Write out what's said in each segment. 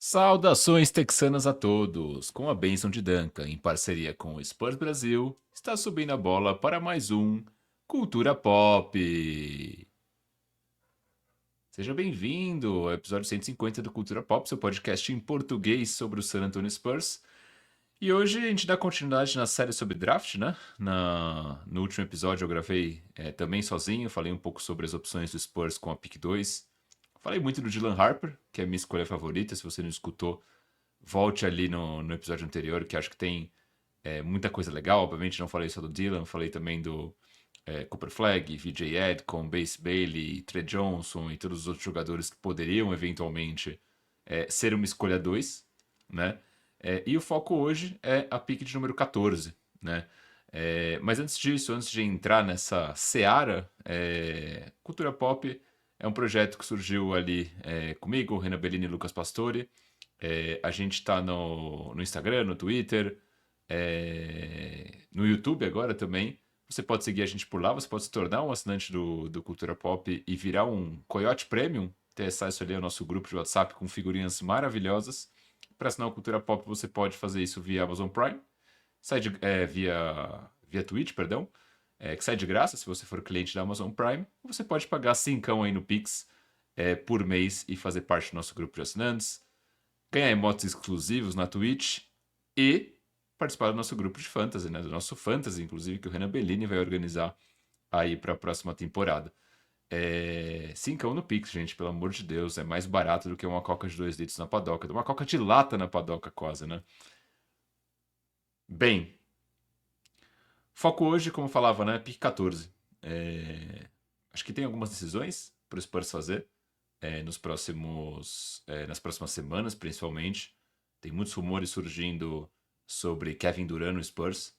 Saudações texanas a todos! Com a bênção de Duncan, em parceria com o Spurs Brasil, está subindo a bola para mais um Cultura Pop. Seja bem-vindo ao episódio 150 do Cultura Pop, seu podcast em português sobre o San Antonio Spurs. E hoje a gente dá continuidade na série sobre draft, né? No último episódio eu gravei também sozinho, falei um pouco sobre as opções do Spurs com a pick 2. Falei muito do Dylan Harper, que é a minha escolha favorita. Se você não escutou, volte ali no episódio anterior, que acho que tem muita coisa legal. Obviamente não falei só do Dylan, falei também do Cooper Flag, VJ Edcom, Base Bailey, Trey Johnson e todos os outros jogadores que poderiam eventualmente ser uma escolha 2, né? E o foco hoje é a pick de número 14, né? Mas antes disso, antes de entrar nessa seara, Cultura Pop é um projeto que surgiu ali comigo, Renan Bellini e Lucas Pastore. A gente está no Instagram, no Twitter, no YouTube agora também. Você pode seguir a gente por lá, você pode se tornar um assinante do Cultura Pop e virar um Coyote Premium, ter acesso ali ao nosso grupo de WhatsApp com figurinhas maravilhosas. Para assinar o Cultura Pop, você pode fazer isso via Amazon Prime, via Twitch, perdão, que sai de graça se você for cliente da Amazon Prime. Você pode pagar 5 aí no Pix por mês e fazer parte do nosso grupo de assinantes, ganhar emotes exclusivos na Twitch e participar do nosso grupo de fantasy, né? Do nosso fantasy, inclusive, que o Renan Bellini vai organizar aí para a próxima temporada. Cincão no Pix, gente, pelo amor de Deus. É mais barato do que uma coca de 2 litros na padoca. Uma coca de lata na padoca, quase, né? Bem, foco hoje, como eu falava, né? Pick 14. Acho que tem algumas decisões para o Spurs fazer nas próximas semanas, principalmente. Tem muitos rumores surgindo sobre Kevin Durant no Spurs.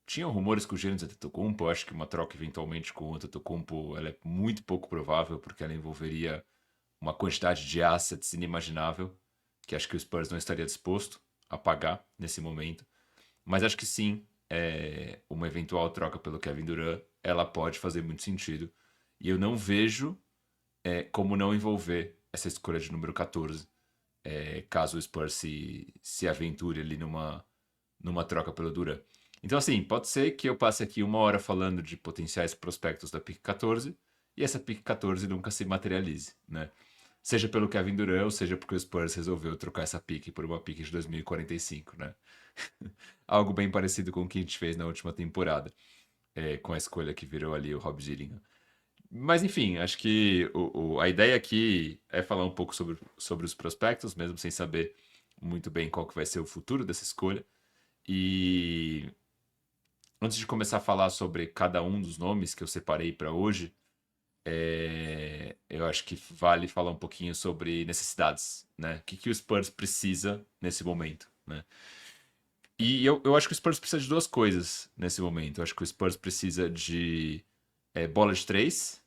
Tinham rumores com o Giannis Antetokounmpo. Eu acho que uma troca eventualmente com o Antetokounmpo ela é muito pouco provável, porque ela envolveria uma quantidade de assets inimaginável, que acho que o Spurs não estaria disposto a pagar nesse momento. Mas acho que sim, uma eventual troca pelo Kevin Durant, ela pode fazer muito sentido. E eu não vejo como não envolver essa escolha de número 14, caso o Spurs se aventure ali numa troca pelo Durant. Então, assim, pode ser que eu passe aqui 1 hora falando de potenciais prospectos da pick 14 e essa pick 14 nunca se materialize, né? Seja pelo Kevin Durant ou seja porque o Spurs resolveu trocar essa pick por uma pick de 2045, né? Algo bem parecido com o que a gente fez na última temporada, com a escolha que virou ali o Rob Dillingham. Mas enfim, acho que a ideia aqui é falar um pouco sobre os prospectos, mesmo sem saber muito bem qual que vai ser o futuro dessa escolha. E antes de começar a falar sobre cada um dos nomes que eu separei para hoje, eu acho que vale falar um pouquinho sobre necessidades, né? O que o Spurs precisa nesse momento, né? E eu acho que o Spurs precisa de duas coisas nesse momento. Eu acho que o Spurs precisa de bola de três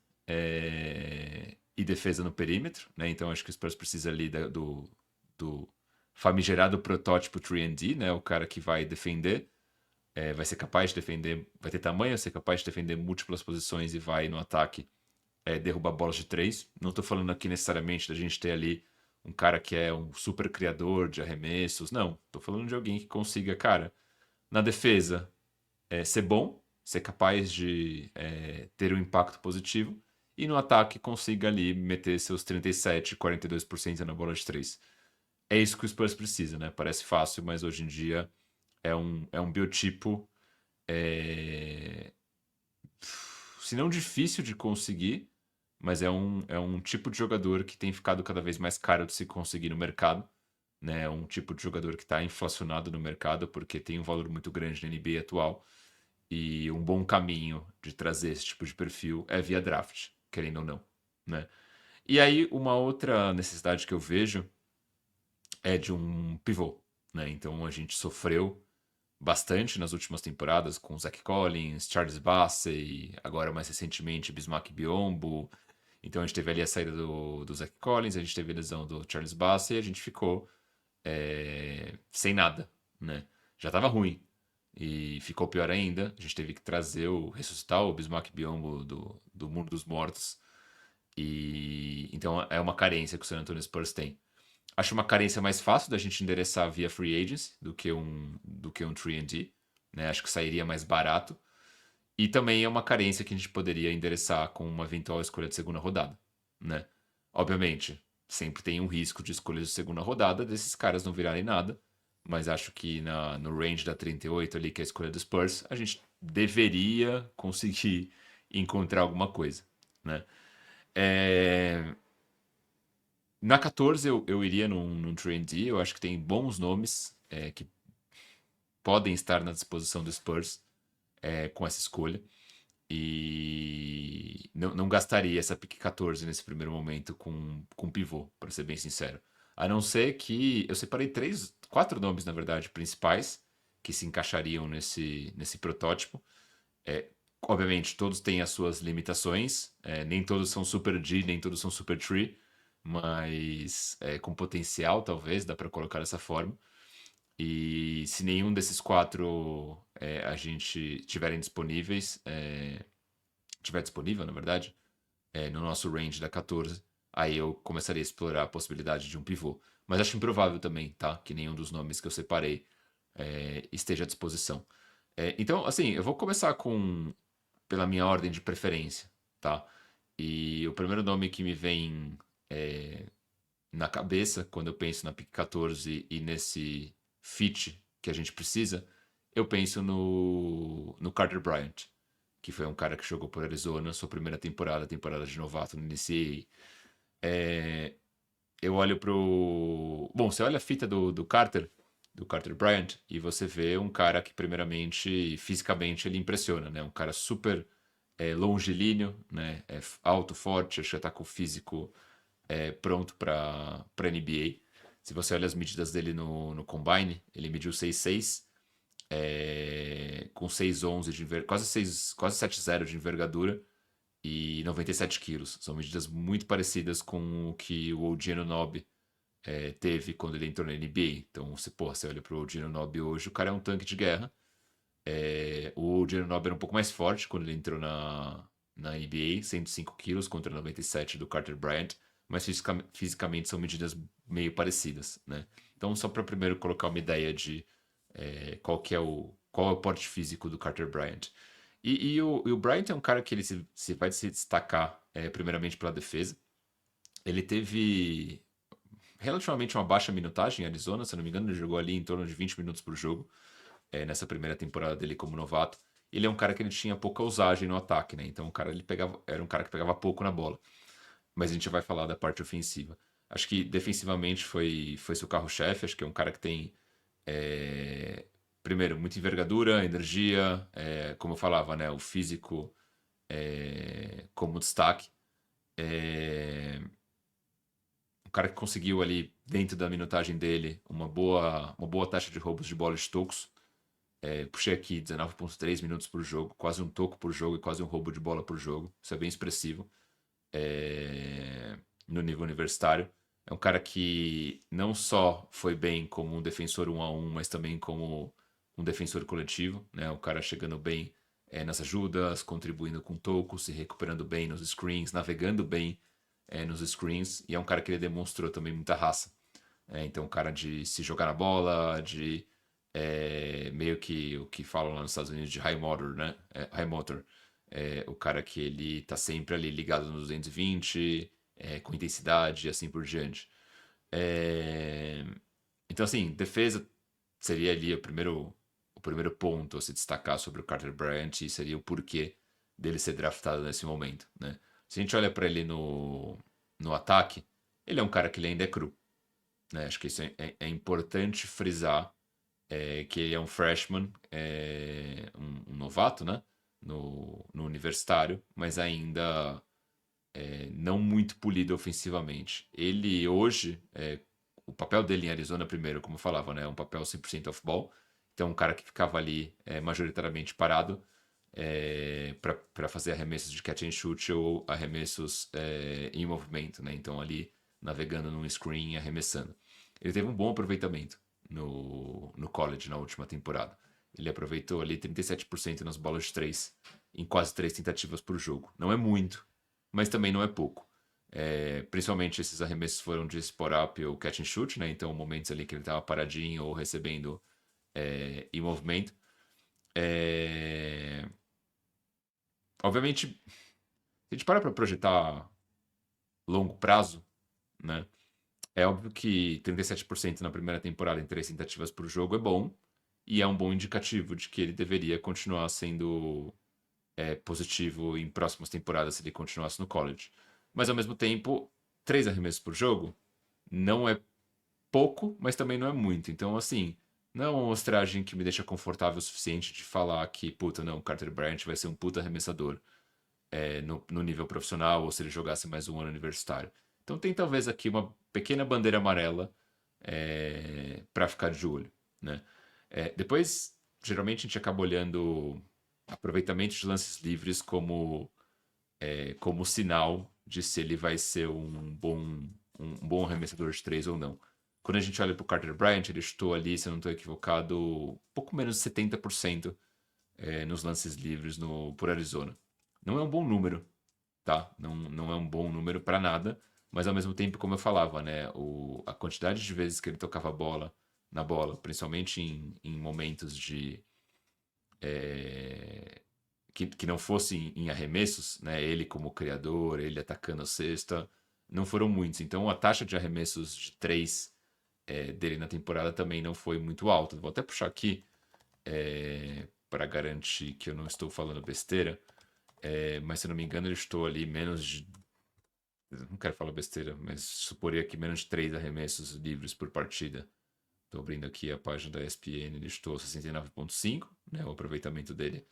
e defesa no perímetro, né? Então acho que o Spurs precisa ali do famigerado protótipo 3D, né? O cara que vai defender, vai ser capaz de defender, vai ter tamanho, vai ser capaz de defender múltiplas posições e vai no ataque derrubar bolas de três. Não estou falando aqui necessariamente da gente ter ali um cara que é um super criador de arremessos. Não, estou falando de alguém que consiga, cara, na defesa, ser bom, ser capaz de ter um impacto positivo e no ataque consiga ali meter seus 37, 42% na bola de três. É isso que o Spurs precisa, né? Parece fácil, mas hoje em dia é um biotipo, é, se não difícil de conseguir, mas é um tipo de jogador que tem ficado cada vez mais caro de se conseguir no mercado. Né? É um tipo de jogador que está inflacionado no mercado porque tem um valor muito grande na NBA atual. E um bom caminho de trazer esse tipo de perfil é via draft, querendo ou não. Né? E aí, uma outra necessidade que eu vejo é de um pivô. Né? Então, a gente sofreu bastante nas últimas temporadas com Zach Collins, Charles Bassey, agora mais recentemente Bismack Biyombo. Então a gente teve ali a saída do Zach Collins, a gente teve a lesão do Charles Bassey e a gente ficou sem nada, né? Já estava ruim e ficou pior ainda. A gente teve que ressuscitar o Bismack Biyombo do mundo dos mortos. E então é uma carência que o San Antonio Spurs tem. Acho uma carência mais fácil da gente endereçar via free agency do que um 3&D, né? Acho que sairia mais barato. E também é uma carência que a gente poderia endereçar com uma eventual escolha de segunda rodada, né? Obviamente, sempre tem um risco de escolha de segunda rodada desses caras não virarem nada, mas acho que no range da 38 ali, que é a escolha dos Spurs, a gente deveria conseguir encontrar alguma coisa, né? É, Na 14 eu iria num 3&D, eu acho que tem bons nomes que podem estar na disposição dos Spurs com essa escolha. E não gastaria essa pick 14 nesse primeiro momento com pivô, para ser bem sincero. A não ser que eu separei quatro nomes, na verdade, principais que se encaixariam nesse protótipo. É, Obviamente, todos têm as suas limitações. Nem todos são super G, nem todos são super tree, mas com potencial, talvez, dá para colocar dessa forma. E se nenhum desses quatro a gente tiverem disponíveis, tiver disponível, na verdade, no nosso range da 14, aí eu começaria a explorar a possibilidade de um pivô. Mas acho improvável também, tá? Que nenhum dos nomes que eu separei esteja à disposição. Então, assim, eu vou começar pela minha ordem de preferência, tá? E o primeiro nome que me vem na cabeça quando eu penso na pick 14 e nesse fit que a gente precisa, eu penso no Carter Bryant, que foi um cara que jogou por Arizona, sua primeira temporada de novato no NCAA. Eu olho pro. Bom, você olha a fita do Carter Bryant, e você vê um cara que, primeiramente, fisicamente, ele impressiona, né? Um cara super longilíneo, né? Alto, forte, acho que tá com o físico pronto para NBA. Se você olha as medidas dele no Combine, ele mediu 6'6", com 6'11", quase 7'0" de envergadura e 97 quilos. São medidas muito parecidas com o que o OG Anunoby teve quando ele entrou na NBA. Então, você olha pro OG Anunoby hoje, o cara é um tanque de guerra. O OG Anunoby era um pouco mais forte quando ele entrou na NBA, 105 quilos contra 97 do Carter Bryant, mas fisicamente são medidas meio parecidas, né? Então, só para primeiro colocar uma ideia de qual é o porte físico do Carter Bryant. E o Bryant é um cara que ele vai se destacar primeiramente pela defesa. Ele teve relativamente uma baixa minutagem em Arizona, se não me engano, ele jogou ali em torno de 20 minutos por jogo nessa primeira temporada dele como novato. Ele é um cara que ele tinha pouca ousagem no ataque, né? Então era um cara que pegava pouco na bola. Mas a gente vai falar da parte ofensiva. Acho que defensivamente foi seu carro-chefe. Acho que é um cara que tem primeiro, muita envergadura, energia, como eu falava, né, o físico como destaque. Um cara que conseguiu ali, dentro da minutagem dele, uma boa taxa de roubos de bola de tocos. Puxei aqui 19,3 minutos por jogo, quase um toco por jogo e quase um roubo de bola por jogo. Isso é bem expressivo no nível universitário. É um cara que não só foi bem como um defensor 1-1, mas também como um defensor coletivo, né? O cara chegando bem nas ajudas, contribuindo com tocos, se recuperando bem nos screens, navegando bem nos screens. E é um cara que ele demonstrou também muita raça. Então, um cara de se jogar na bola, de meio que o que falam lá nos Estados Unidos de high motor, né? High motor. O cara que ele tá sempre ali ligado nos 220, com intensidade e assim por diante. É, Então, assim, defesa seria ali o primeiro ponto a se destacar sobre o Carter Bryant e seria o porquê dele ser draftado nesse momento, né? Se a gente olha para ele no ataque, ele é um cara que ele ainda é cru, né? Acho que isso é importante frisar, que ele é um freshman, um novato, né? No universitário, mas ainda não muito polido ofensivamente. Ele hoje, o papel dele em Arizona, primeiro, como eu falava, né, é um papel 100% off-ball. Então, um cara que ficava ali majoritariamente parado para fazer arremessos de catch and shoot ou arremessos em movimento, né? Então, ali navegando num screen e arremessando. Ele teve um bom aproveitamento no college na última temporada. Ele aproveitou ali 37% nas bolas de 3 em quase 3 tentativas por jogo. Não é muito, mas também não é pouco. Principalmente esses arremessos foram de spot-up ou catch and shoot, né? Então, momentos ali que ele estava paradinho ou recebendo em movimento. É, Obviamente, se a gente para projetar longo prazo, né? É óbvio que 37% na primeira temporada em 3 tentativas por jogo é bom, e é um bom indicativo de que ele deveria continuar sendo positivo em próximas temporadas se ele continuasse no college. Mas ao mesmo tempo, 3 arremessos por jogo não é pouco, mas também não é muito. Então, assim, não é uma amostragem que me deixa confortável o suficiente de falar que, puta, não, Carter Bryant vai ser um puta arremessador no nível profissional ou se ele jogasse mais um ano universitário. Então tem talvez aqui uma pequena bandeira amarela para ficar de olho, né? Depois, geralmente a gente acaba olhando aproveitamento de lances livres como sinal de se ele vai ser um bom arremessador de três ou não. Quando a gente olha para o Carter Bryant, ele chutou ali, se eu não estou equivocado, pouco menos de 70% nos lances livres por Arizona. Não é um bom número, tá? Não, não é um bom número para nada, mas ao mesmo tempo, como eu falava, né, a quantidade de vezes que ele tocava a bola na bola, principalmente em momentos que não fossem em arremessos, né, ele como criador, ele atacando a cesta, não foram muitos. Então a taxa de arremessos de três dele na temporada também não foi muito alta. Vou até puxar aqui para garantir que eu não estou falando besteira. Mas se não me engano, ele estou ali menos de. Não quero falar besteira, mas suporia que menos de 3 arremessos livres por partida. Estou abrindo aqui a página da ESPN, ele estou 69,5, né, o aproveitamento dele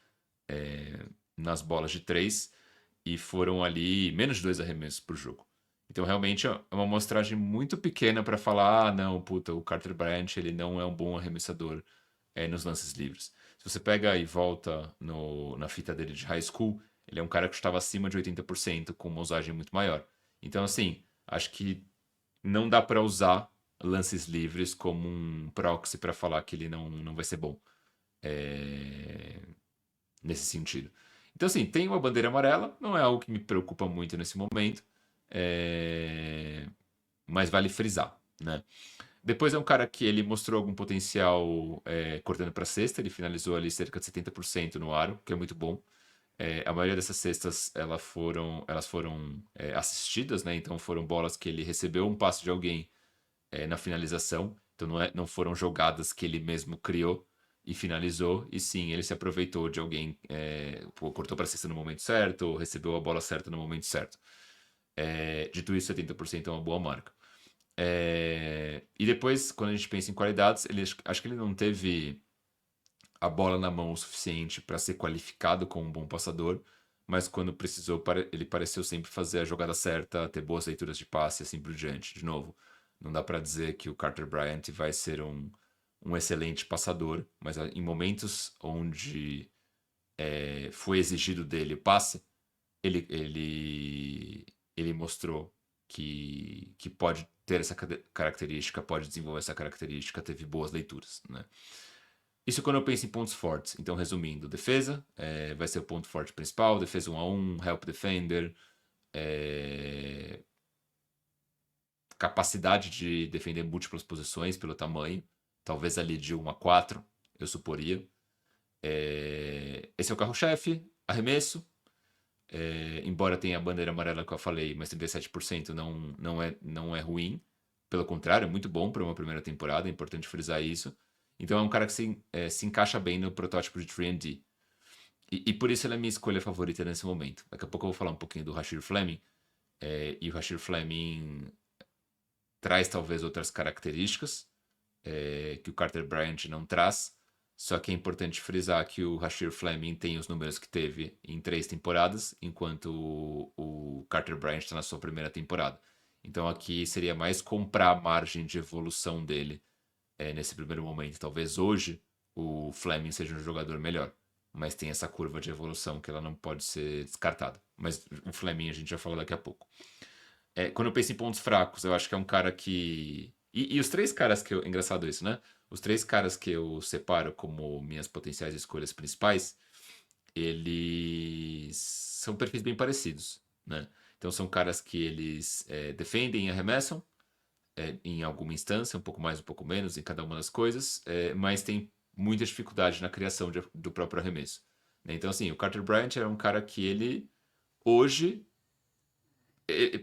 nas bolas de 3, e foram ali menos de 2 arremessos por jogo. Então realmente é uma amostragem muito pequena para falar, não, puta, o Carter Bryant ele não é um bom arremessador nos lances livres. Se você pega e volta na fita dele de high school, ele é um cara que estava acima de 80% com uma usagem muito maior. Então assim, acho que não dá para usar lances livres como um proxy para falar que ele não vai ser bom nesse sentido. Então, assim, tem uma bandeira amarela, não é algo que me preocupa muito nesse momento, mas vale frisar, né? Depois é um cara que ele mostrou algum potencial cortando para cesta, ele finalizou ali cerca de 70% no aro, que é muito bom. A maioria dessas cestas elas foram assistidas, né? Então foram bolas que ele recebeu um passe de alguém na finalização. Então não foram jogadas que ele mesmo criou e finalizou, e sim, ele se aproveitou de alguém, cortou para a cesta no momento certo, ou recebeu a bola certa no momento certo. Dito isso, 70% é uma boa marca. E depois, quando a gente pensa em qualidades, acho que ele não teve a bola na mão o suficiente para ser qualificado como um bom passador, mas quando precisou, ele pareceu sempre fazer a jogada certa, ter boas leituras de passe e assim por diante. De novo, não dá para dizer que o Carter Bryant vai ser um excelente passador, mas em momentos onde foi exigido dele o passe, ele mostrou que pode ter essa característica, pode desenvolver essa característica, teve boas leituras, né? Isso quando eu penso em pontos fortes. Então, resumindo, defesa vai ser o ponto forte principal, defesa 1-1, help defender, capacidade de defender múltiplas posições pelo tamanho, talvez ali de 1-4, eu suporia. Esse é o carro-chefe, arremesso, embora tenha a bandeira amarela que eu falei, mas 37% não é ruim. Pelo contrário, é muito bom para uma primeira temporada, é importante frisar isso. Então é um cara que se encaixa bem no protótipo de 3D. E por isso ele é a minha escolha favorita nesse momento. Daqui a pouco eu vou falar um pouquinho do Rasheed Fleming. E o Rasheed Fleming traz talvez outras características que o Carter Bryant não traz. Só que é importante frisar que o Rasheed Fleming tem os números que teve em 3 temporadas, enquanto o Carter Bryant está na sua primeira temporada. Então aqui seria mais comprar a margem de evolução dele nesse primeiro momento. Talvez hoje o Fleming seja um jogador melhor, mas tem essa curva de evolução que ela não pode ser descartada. Mas o Fleming a gente já fala daqui a pouco. Quando eu penso em pontos fracos, eu acho que é um cara que. E os 3 caras que eu. Engraçado isso, né? Os 3 caras que eu separo como minhas potenciais escolhas principais, eles são perfis bem parecidos, né? Então são caras que eles defendem e arremessam em alguma instância, um pouco mais, um pouco menos em cada uma das coisas, mas tem muita dificuldade na criação do próprio arremesso. Né? Então, assim, o Carter Bryant era um cara que ele, hoje,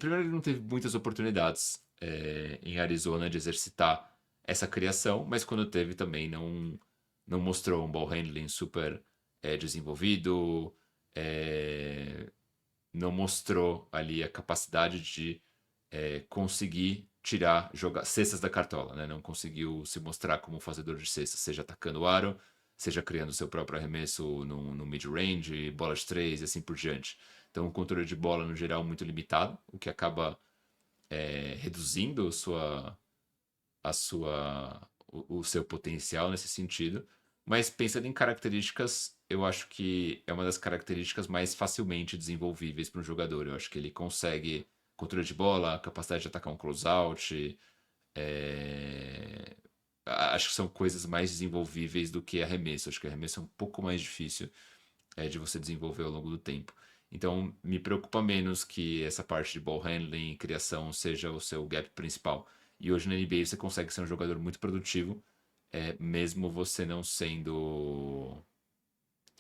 primeiro ele não teve muitas oportunidades em Arizona de exercitar essa criação, mas quando teve também não mostrou um ball handling super desenvolvido, não mostrou ali a capacidade de conseguir tirar cestas da cartola, né? Não conseguiu se mostrar como um fazedor de cestas, seja atacando o aro, seja criando seu próprio arremesso no mid-range, bola de três e assim por diante. Então, o controle de bola, no geral, muito limitado, o que acaba reduzindo o seu potencial nesse sentido. Mas pensando em características, eu acho que é uma das características mais facilmente desenvolvíveis para um jogador. Eu acho que ele consegue controle de bola, capacidade de atacar um closeout. é, Acho que são coisas mais desenvolvíveis do que arremesso. Acho que arremesso é um pouco mais difícil de você desenvolver ao longo do tempo. Então, me preocupa menos que essa parte de ball handling e criação seja o seu gap principal. E hoje na NBA você consegue ser um jogador muito produtivo, mesmo você não sendo.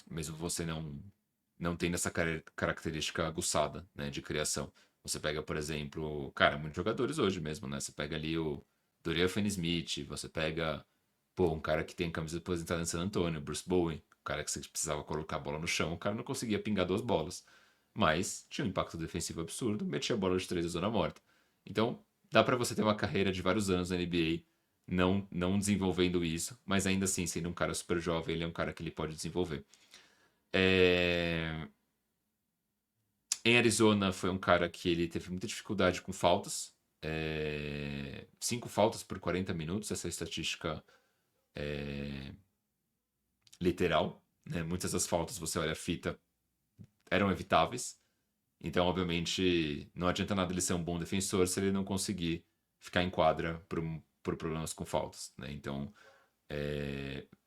Mesmo você não tendo essa característica aguçada, né, de criação. Você pega, por exemplo, cara, muitos jogadores hoje mesmo, né? Você pega ali o Dorian Finney-Smith, você pega, pô, um cara que tem camisa aposentada em San Antonio, Bruce Bowen, um cara que você precisava colocar a bola no chão, o cara não conseguia pingar duas bolas. Mas tinha um impacto defensivo absurdo, metia a bola de três da zona morta. Então, dá pra você ter uma carreira de vários anos na NBA não desenvolvendo isso, mas ainda assim, sendo um cara super jovem, ele é um cara que ele pode desenvolver. É, Em Arizona foi um cara que ele teve muita dificuldade com faltas. 5 faltas por 40 minutos, essa estatística literal. Né? Muitas das faltas, você olha a fita, eram evitáveis. Então, obviamente, não adianta nada ele ser um bom defensor se ele não conseguir ficar em quadra por problemas com faltas. Né? Então,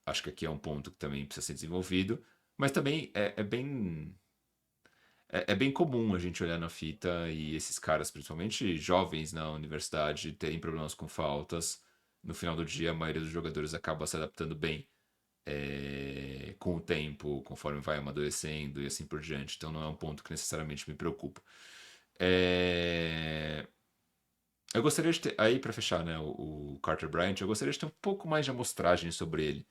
acho que aqui é um ponto que também precisa ser desenvolvido. Mas também é bem comum a gente olhar na fita e esses caras, principalmente jovens na universidade, terem problemas com faltas. No final do dia, a maioria dos jogadores acaba se adaptando bem com o tempo, conforme vai amadurecendo e assim por diante. Então não é um ponto que necessariamente me preocupa. É, Eu gostaria de ter, aí para fechar, né, o Carter Bryant, eu gostaria de ter um pouco mais de amostragem sobre ele.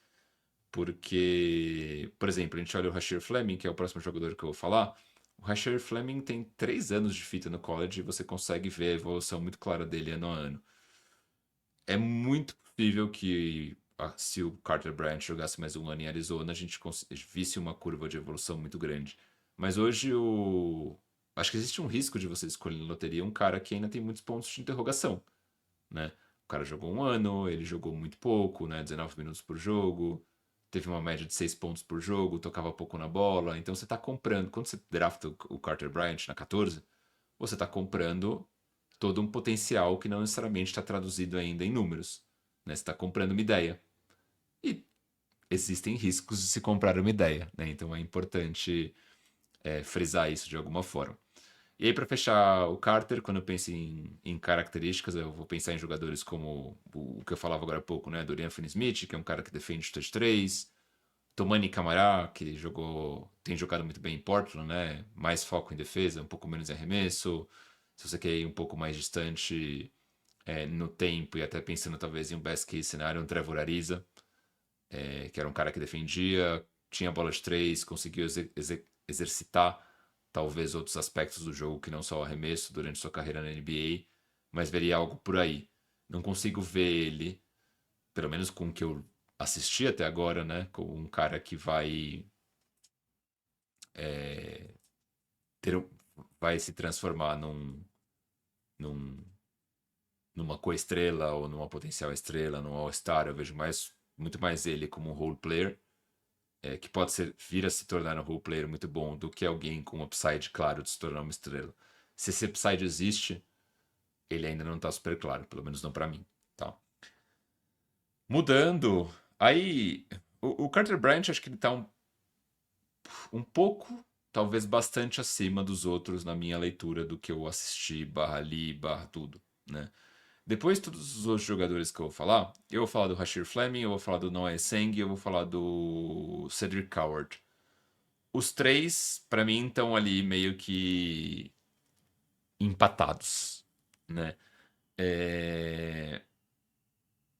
Porque, por exemplo, a gente olha o Rasheer Fleming, que é o próximo jogador que eu vou falar. O Rasheer Fleming tem 3 anos de fita no college e você consegue ver a evolução muito clara dele ano a ano. É muito possível que, se o Carter Bryant jogasse mais um ano em Arizona, a gente visse uma curva de evolução muito grande. Mas hoje acho que existe um risco de você escolher na loteria um cara que ainda tem muitos pontos de interrogação, né? O cara jogou um ano, ele jogou muito pouco, né? 19 minutos por jogo, teve uma média de 6 pontos por jogo, tocava pouco na bola. Então você está comprando, quando você drafta o Carter Bryant na 14, você está comprando todo um potencial que não necessariamente está traduzido ainda em números. Né? Você está comprando uma ideia. E existem riscos de se comprar uma ideia. Né? Então é importante frisar isso de alguma forma. E aí, para fechar o Carter, quando eu penso em características, eu vou pensar em jogadores como o que eu falava agora há pouco, né? Dorian Finney-Smith, que é um cara que defende chute de três. Tomani Camara, que tem jogado muito bem em Portland, né? Mais foco em defesa, um pouco menos em arremesso. Se você quer ir um pouco mais distante no tempo e até pensando talvez em um best case cenário, um Trevor Ariza, que era um cara que defendia, tinha bola de três, conseguiu exercitar talvez outros aspectos do jogo que não só o arremesso durante sua carreira na NBA, mas veria algo por aí. Não consigo ver ele, pelo menos com o que eu assisti até agora, né, como um cara que é, ter, vai se transformar num, numa coestrela ou numa potencial estrela, num All-Star. Eu vejo muito mais ele como um role player, que pode vir a se tornar um role player muito bom do que alguém com um upside claro de se tornar uma estrela. Se esse upside existe, ele ainda não está super claro, pelo menos não para mim. Tá? Mudando, aí o Carter Bryant acho que ele tá um pouco. talvez bastante acima dos outros na minha leitura do que eu assisti, barra li, barra tudo, né? Depois, todos os outros jogadores que eu vou falar do Rashir Fleming, eu vou falar do Noah Seng e eu vou falar do Cedric Coward. Os três, pra mim, estão ali meio que empatados, né? É,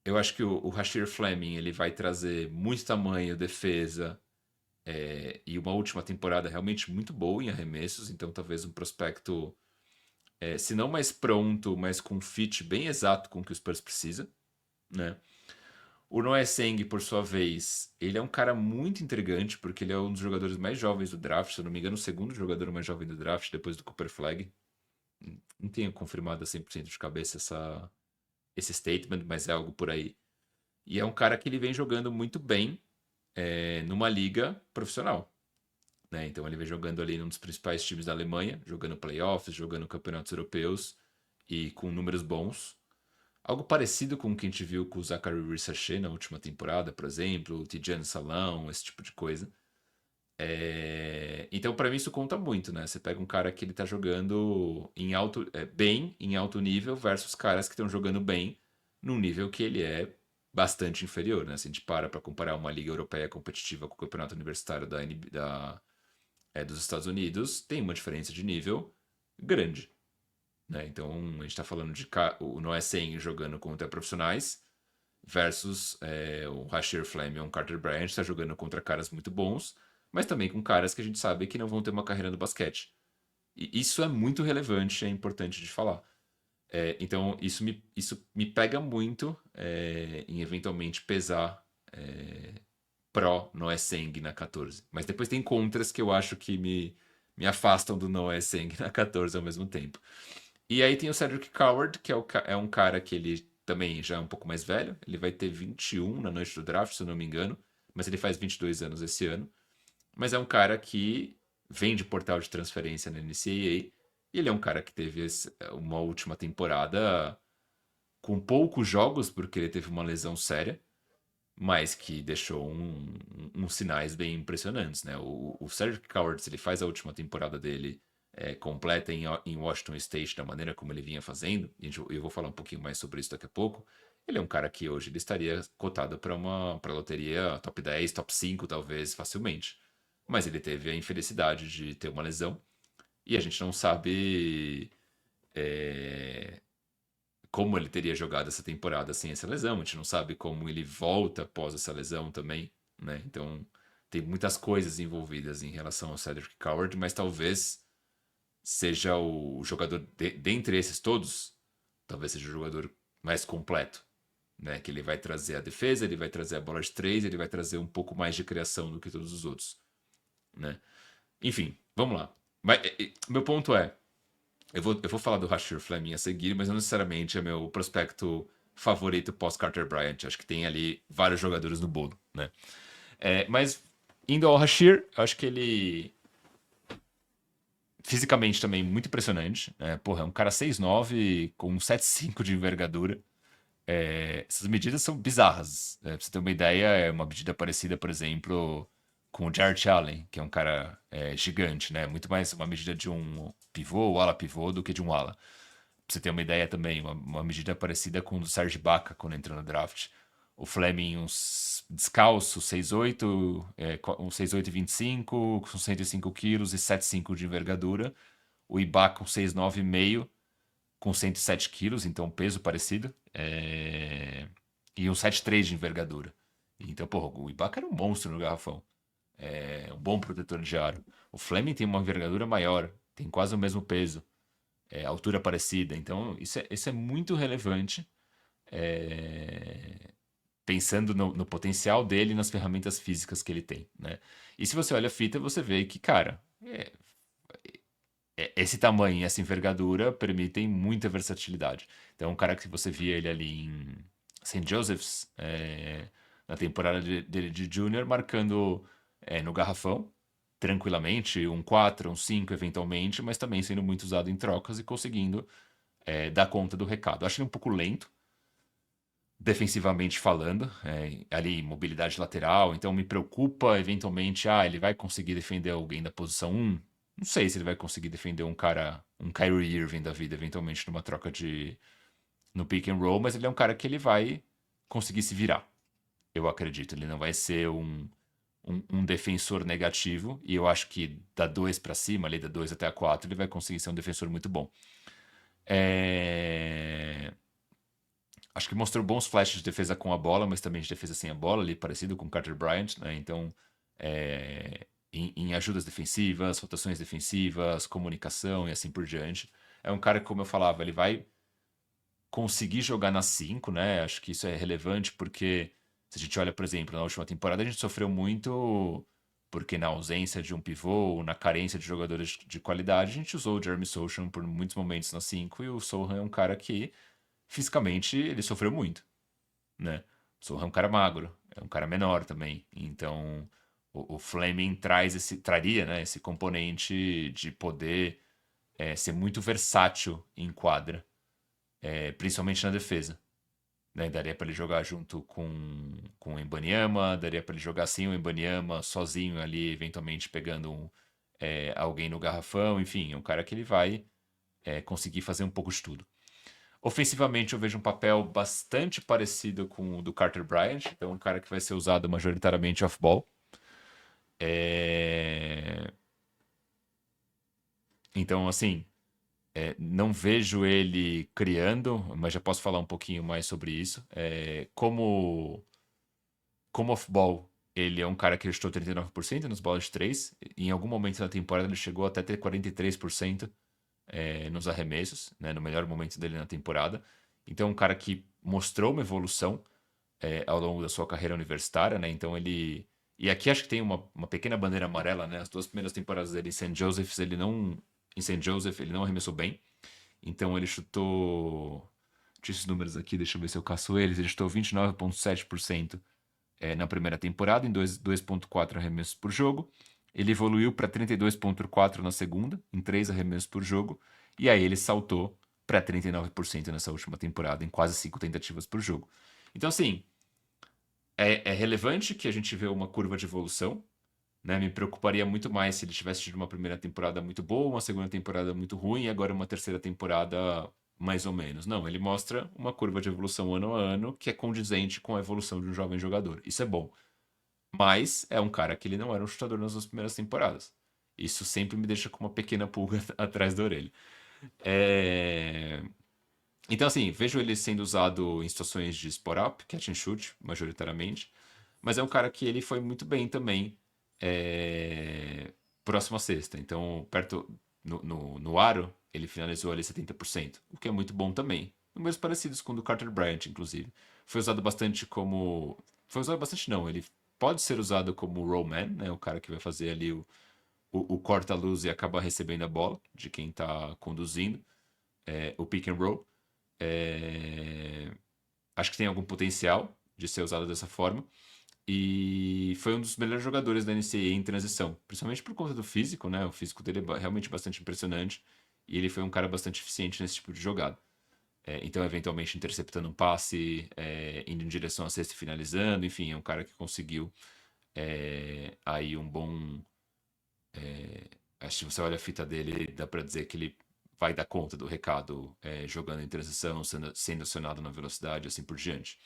Eu acho que o Rashir Fleming ele vai trazer muito tamanho, defesa, e uma última temporada realmente muito boa em arremessos, então talvez um prospecto, se não mais pronto, mas com um fit bem exato com o que o Spurs precisa, né? O Noah Seng, por sua vez, ele é um cara muito intrigante, porque ele é um dos jogadores mais jovens do draft, se eu não me engano, o segundo jogador mais jovem do draft, depois do Cooper Flag. Não tenho confirmado a 100% de cabeça esse statement, mas é algo por aí. E é um cara que ele vem jogando muito bem numa liga profissional, né? Então ele vem jogando ali num dos principais times da Alemanha, jogando playoffs, jogando campeonatos europeus e com números bons. Algo parecido com o que a gente viu com o Zachary Rissachet na última temporada, por exemplo, o Tidjane Salão, esse tipo de coisa. Então, para mim, isso conta muito, né? Você pega um cara que ele tá jogando bem, em alto nível, versus caras que estão jogando bem num nível que ele é bastante inferior, né? Se a gente para comparar uma liga europeia competitiva com o campeonato universitário dos Estados Unidos, tem uma diferença de nível grande, né? Então, a gente tá falando de o Noah Sen jogando contra profissionais versus o Rashir Fleming ou o Carter Bryant está jogando contra caras muito bons, mas também com caras que a gente sabe que não vão ter uma carreira no basquete. E isso é muito relevante, é importante de falar. Então, isso me pega muito em eventualmente pesar pró Noah Seng na 14. Mas depois tem contras que eu acho que me afastam do Noah Seng na 14 ao mesmo tempo. E aí tem o Cedric Coward, que é um cara que ele também já é um pouco mais velho. Ele vai ter 21 na noite do draft, se eu não me engano. Mas ele faz 22 anos esse ano. Mas é um cara que vem de portal de transferência na NCAA. E ele é um cara que teve uma última temporada com poucos jogos, porque ele teve uma lesão séria, mas que deixou uns sinais bem impressionantes, né? O Cedric Coward, se ele faz a última temporada dele completa em Washington State da maneira como ele vinha fazendo, e eu vou falar um pouquinho mais sobre isso daqui a pouco, ele é um cara que hoje ele estaria cotado para uma loteria top 10, top 5 talvez, facilmente. Mas ele teve a infelicidade de ter uma lesão, e a gente não sabe é, como ele teria jogado essa temporada sem essa lesão. A gente não sabe como ele volta após essa lesão também, né? Então tem muitas coisas envolvidas em relação ao Cedric Coward, mas talvez seja o jogador dentre esses todos, talvez seja o jogador mais completo, né? Que ele vai trazer a defesa, ele vai trazer a bola de três, ele vai trazer um pouco mais de criação do que todos os outros, né? Enfim, vamos lá. Mas, meu ponto é, eu vou falar do Rashir Fleming a seguir, mas não necessariamente é meu prospecto favorito pós-Carter Bryant. Acho que tem ali vários jogadores no bolo, né? Mas indo ao Rashir, acho que ele fisicamente também muito impressionante. Porra, é um cara 6'9", com 7'5" de envergadura. Essas medidas são bizarras. Pra você ter uma ideia, é uma medida parecida, por exemplo, com o Jarrett Allen, que é um cara gigante, né? Muito mais uma medida de um pivô ou ala pivô do que de um ala. Pra você ter uma ideia também, uma medida parecida com o do Serge Ibaka quando entrou no draft. O Fleming, descalço, 6'8", um 6'8 e 25, com 105 quilos e 7'5 de envergadura. O Ibaka, um 6'9 e meio, com 107 quilos, então peso parecido. E um 7'3 de envergadura. Então, porra, o Ibaka era um monstro no garrafão. Um bom protetor de aro. O Fleming tem uma envergadura maior, tem quase o mesmo peso, altura parecida. Então, isso é muito relevante, pensando no potencial dele e nas ferramentas físicas que ele tem, né? E se você olha a fita, você vê que, cara, esse tamanho e essa envergadura permitem muita versatilidade. Então, um cara que você via ele ali em St. Joseph's, na temporada dele de junior, marcando no garrafão, tranquilamente, um 4, um 5 eventualmente, mas também sendo muito usado em trocas e conseguindo dar conta do recado. Eu acho ele um pouco lento, defensivamente falando, ali mobilidade lateral, então me preocupa eventualmente, ele vai conseguir defender alguém da posição um. Não sei se ele vai conseguir defender um cara, um Kyrie Irving da vida, eventualmente numa troca de no pick and roll, mas ele é um cara que ele vai conseguir se virar. Eu acredito, ele não vai ser um defensor negativo, e eu acho que da 2 para cima, ali da 2 até a 4, ele vai conseguir ser um defensor muito bom. Acho que mostrou bons flashes de defesa com a bola, mas também de defesa sem a bola, ali parecido com o Carter Bryant, né? Então, em ajudas defensivas, rotações defensivas, comunicação e assim por diante. É um cara que, como eu falava, ele vai conseguir jogar na 5, né? Acho que isso é relevante porque se a gente olha, por exemplo, na última temporada, a gente sofreu muito porque na ausência de um pivô, na carência de jogadores de qualidade, a gente usou o Jeremy Sochan por muitos momentos na 5 e o Sochan é um cara que fisicamente ele sofreu muito, né? O Sochan é um cara magro, é um cara menor também, então o Fleming traria, né, esse componente de poder ser muito versátil em quadra, principalmente na defesa. Né? Daria para ele jogar junto com o Embanyama, daria para ele jogar sem o Embanyama, sozinho ali, eventualmente pegando alguém no garrafão, enfim, é um cara que ele vai conseguir fazer um pouco de tudo. Ofensivamente, eu vejo um papel bastante parecido com o do Carter Bryant, então um cara que vai ser usado majoritariamente off-ball. Então, assim, não vejo ele criando, mas já posso falar um pouquinho mais sobre isso. Como off-ball, ele é um cara que chutou 39% nas bolas de 3. Em algum momento da temporada ele chegou até ter 43% nos arremessos, né, no melhor momento dele na temporada. Então, um cara que mostrou uma evolução ao longo da sua carreira universitária, né? Então ele. E aqui acho que tem uma pequena bandeira amarela, né? As 2 primeiras temporadas dele em St. Joseph's, ele não. Em St. Joseph, ele não arremessou bem. Então ele chutou. Tinha esses números aqui, deixa eu ver se eu caço eles. Ele chutou 29,7% na primeira temporada, em 2,4 arremessos por jogo. Ele evoluiu para 32,4 na segunda, em 3 arremessos por jogo. E aí ele saltou para 39% nessa última temporada, em quase 5 tentativas por jogo. Então, assim, é relevante que a gente vê uma curva de evolução. Né? Me preocuparia muito mais se ele tivesse tido uma primeira temporada muito boa, uma segunda temporada muito ruim e agora uma terceira temporada mais ou menos. Não, ele mostra uma curva de evolução ano a ano que é condizente com a evolução de um jovem jogador. Isso é bom. Mas é um cara que ele não era um chutador nas 2 primeiras temporadas. Isso sempre me deixa com uma pequena pulga atrás da orelha. É... Então, assim, vejo ele sendo usado em situações de spot-up, catch and shoot, majoritariamente. Mas é um cara que ele foi muito bem também próximo à cesta. Então, perto no aro, ele finalizou ali 70%, o que é muito bom também. Números parecidos com o do Carter Bryant, inclusive. Foi usado bastante como. Foi usado bastante, não. Ele pode ser usado como roll man, né? O cara que vai fazer ali o corta-luz e acaba recebendo a bola de quem está conduzindo o pick and roll. Acho que tem algum potencial de ser usado dessa forma. E foi um dos melhores jogadores da NCAA em transição, principalmente por conta do físico, né? O físico dele é realmente bastante impressionante e ele foi um cara bastante eficiente nesse tipo de jogada. Então, eventualmente, interceptando um passe, indo em direção à cesta e finalizando, enfim, é um cara que conseguiu aí um bom. Acho que você olha a fita dele, dá para dizer que ele vai dar conta do recado jogando em transição, sendo acionado na velocidade, assim por diante.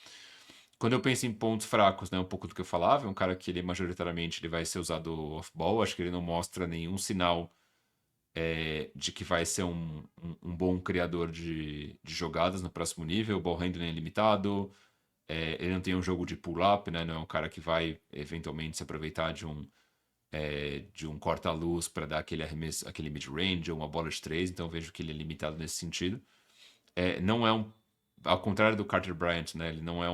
Quando eu penso em pontos fracos, né, um pouco do que eu falava, é um cara que ele majoritariamente ele vai ser usado off-ball, acho que ele não mostra nenhum sinal de que vai ser um bom criador de jogadas no próximo nível, o ball handling é limitado, ele não tem um jogo de pull-up, né, não é um cara que vai eventualmente se aproveitar de um corta-luz para dar aquele arremesso, aquele mid-range ou uma bola de 3, então eu vejo que ele é limitado nesse sentido. Não é ao contrário do Carter Bryant, né, ele não é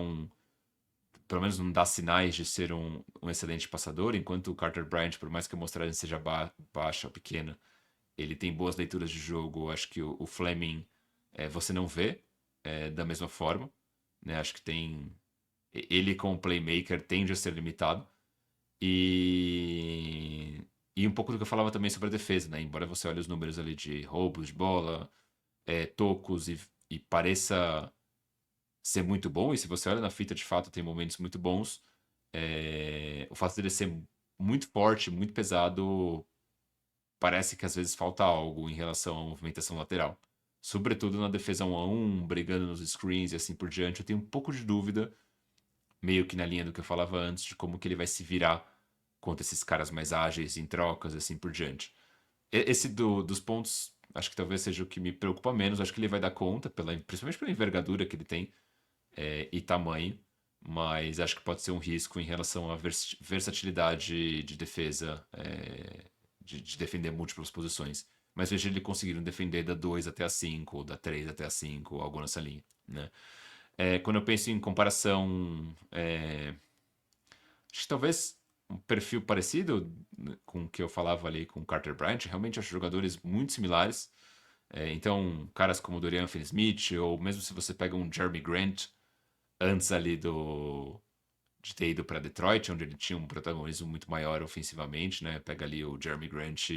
pelo menos não dá sinais de ser um excelente passador, enquanto o Carter Bryant, por mais que a amostragem seja baixa ou pequena, ele tem boas leituras de jogo. Acho que o Fleming você não vê da mesma forma. Né? Acho que ele como playmaker tende a ser limitado. E um pouco do que eu falava também sobre a defesa, né? Embora você olhe os números ali de roubos de bola, tocos e pareça ser muito bom, e se você olha na fita, de fato, tem momentos muito bons. O fato dele ser muito forte, muito pesado, parece que às vezes falta algo em relação à movimentação lateral. Sobretudo na defesa 1 a 1, brigando nos screens e assim por diante. Eu tenho um pouco de dúvida, meio que na linha do que eu falava antes, de como que ele vai se virar contra esses caras mais ágeis em trocas e assim por diante. Esse dos pontos, acho que talvez seja o que me preocupa menos. Acho que ele vai dar conta, principalmente pela envergadura que ele tem e tamanho, mas acho que pode ser um risco em relação à versatilidade de defesa, de defender múltiplas posições. Mas veja ele conseguindo defender da 2 até a 5, ou da 3 até a 5, ou algo nessa linha. Né? Quando eu penso em comparação, acho que talvez um perfil parecido com o que eu falava ali com o Carter Bryant, realmente acho jogadores muito similares. Então, caras como o Dorian Finney-Smith, ou mesmo se você pega um Jeremy Grant, antes ali de ter ido para Detroit, onde ele tinha um protagonismo muito maior ofensivamente, né? Pega ali o Jeremy Grant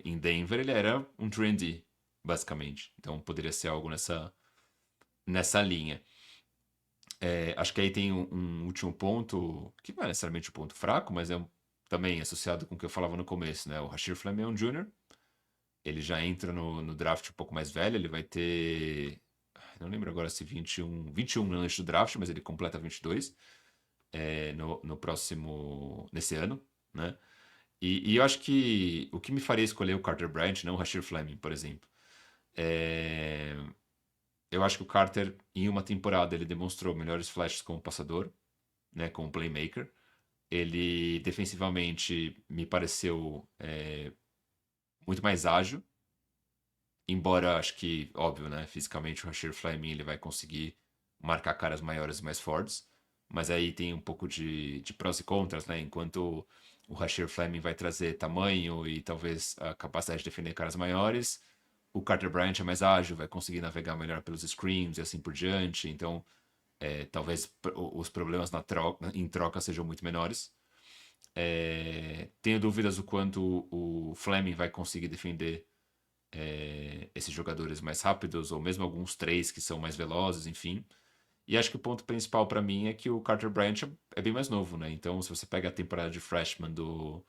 em Denver, ele era um 3D, basicamente. Então poderia ser algo nessa linha. Acho que aí tem um último ponto, que não é necessariamente um ponto fraco, mas também associado com o que eu falava no começo, né? O Rasheed Fleming Jr., ele já entra no draft um pouco mais velho, ele vai ter. Não lembro agora se 21 no antes do draft, mas ele completa 22 no próximo. Nesse ano, né? E eu acho que o que me faria escolher o Carter Bryant, não o Rasheed Fleming, por exemplo. Eu acho que o Carter, em uma temporada, ele demonstrou melhores flashes como passador, né, como playmaker. Ele defensivamente me pareceu muito mais ágil, embora acho que, óbvio, né, fisicamente o Rasheed Fleming ele vai conseguir marcar caras maiores e mais fortes, mas aí tem um pouco de prós e contras, né, enquanto o Rasheed Fleming vai trazer tamanho e talvez a capacidade de defender caras maiores, o Carter Bryant é mais ágil, vai conseguir navegar melhor pelos screens e assim por diante, então talvez os problemas em troca sejam muito menores. Tenho dúvidas o quanto o Fleming vai conseguir defender esses jogadores mais rápidos, ou mesmo alguns três que são mais velozes, enfim. E acho que o ponto principal para mim é que o Carter Bryant é bem mais novo, né? Então, se você pega a temporada de freshman do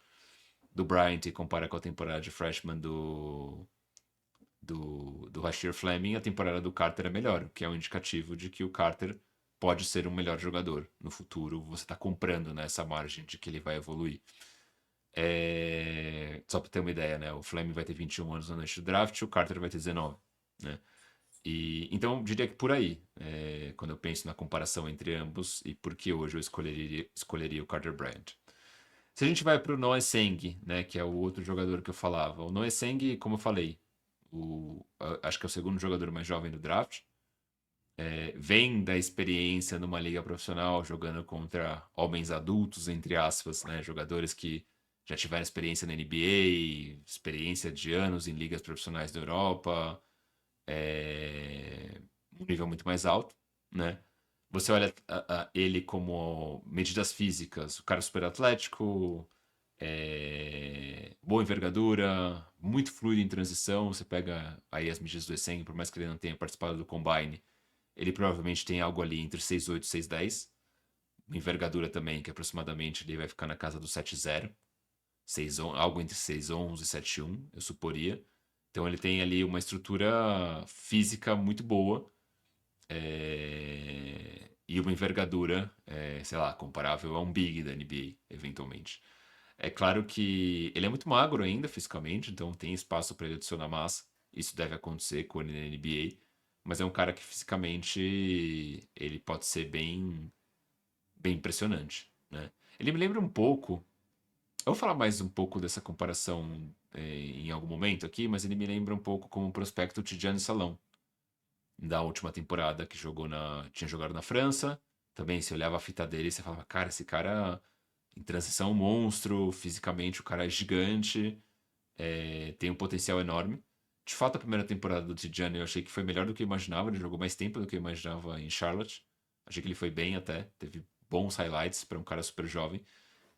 Bryant e compara com a temporada de freshman do Rasheed Fleming, a temporada do Carter é melhor, o que é um indicativo de que o Carter pode ser um melhor jogador no futuro. Você está comprando nessa margem de que ele vai evoluir. Só para ter uma ideia, né? O Fleming vai ter 21 anos na noite do draft, o Carter vai ter 19, né? Então, eu diria que por aí, quando eu penso na comparação entre ambos e por que hoje eu escolheria o Carter Bryant. Se a gente vai para o Noah Seng, né, que é o outro jogador que eu falava, o Noah Seng, como eu falei, acho que é o segundo jogador mais jovem do draft, vem da experiência numa liga profissional, jogando contra homens adultos, entre aspas, né, jogadores que já tiveram experiência na NBA, experiência de anos em ligas profissionais da Europa, um nível muito mais alto, né? Você olha ele como medidas físicas, o cara super atlético, boa envergadura, muito fluido em transição. Você pega aí as medidas do Esseng, por mais que ele não tenha participado do Combine, ele provavelmente tem algo ali entre 6'8" e 6'10". Uma envergadura também, que aproximadamente ele vai ficar na casa do 7'0", algo entre 6'11" e 7'1", eu suporia. Então ele tem ali uma estrutura física muito boa e uma envergadura, sei lá, comparável a um Big da NBA, eventualmente. É claro que ele é muito magro ainda fisicamente, então tem espaço para ele adicionar massa. Isso deve acontecer com ele na NBA, mas é um cara que fisicamente ele pode ser bem impressionante, né? Ele me lembra um pouco. Eu vou falar mais um pouco dessa comparação em algum momento aqui, mas ele me lembra um pouco como o prospecto Tidjane Salão, da última temporada que tinha jogado na França. Também, se olhava a fita dele, você falava, cara, esse cara em transição monstro, fisicamente o cara é gigante, tem um potencial enorme. De fato, a primeira temporada do Tidjane eu achei que foi melhor do que eu imaginava, ele jogou mais tempo do que eu imaginava em Charlotte. Achei que ele foi bem até, teve bons highlights para um cara super jovem.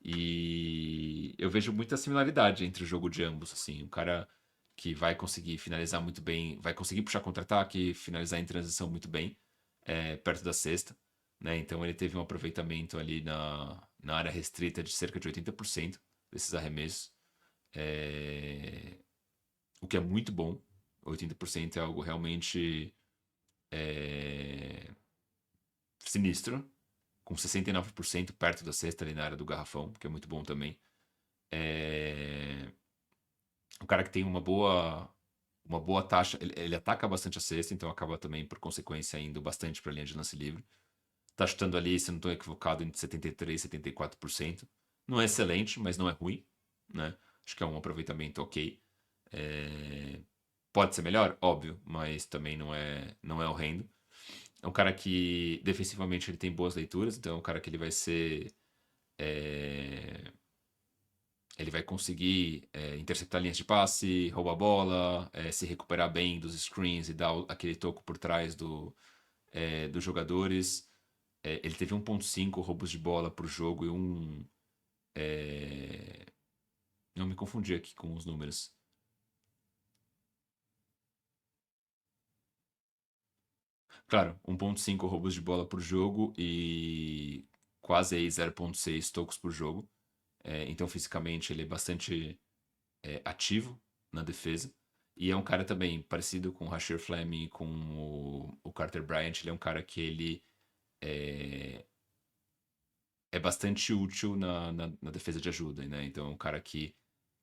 E eu vejo muita similaridade entre o jogo de ambos, assim, um cara que vai conseguir finalizar muito bem, vai conseguir puxar contra-ataque, finalizar em transição muito bem, perto da cesta, né? Então ele teve um aproveitamento ali na área restrita de cerca de 80% desses arremessos, é, o que é muito bom. 80% é algo realmente é, sinistro, com 69% perto da cesta ali na área do garrafão, que é muito bom também. É, um cara que tem uma boa taxa, ele ataca bastante a cesta, então acaba também, por consequência, indo bastante para a linha de lance livre. Tá chutando ali, se não estou equivocado, entre 73% e 74%. Não é excelente, mas não é ruim, né? Acho que é um aproveitamento ok. É, pode ser melhor? Óbvio, mas também não é horrendo. É um cara que defensivamente ele tem boas leituras, então é um cara que ele vai ser. é, Ele vai conseguir interceptar linhas de passe, roubar a bola, se recuperar bem dos screens e dar aquele toco por trás dos jogadores. Ele teve 1,5 roubos de bola por jogo e um. é, Não me confundi aqui com os números. Claro, 1,5 roubos de bola por jogo e quase aí 0,6 tocos por jogo. Então, fisicamente, ele é bastante ativo na defesa. E é um cara também parecido com o Rasheer Fleming e com o Carter Bryant. Ele é um cara que ele é, é bastante útil na defesa de ajuda, né? Então, é um cara que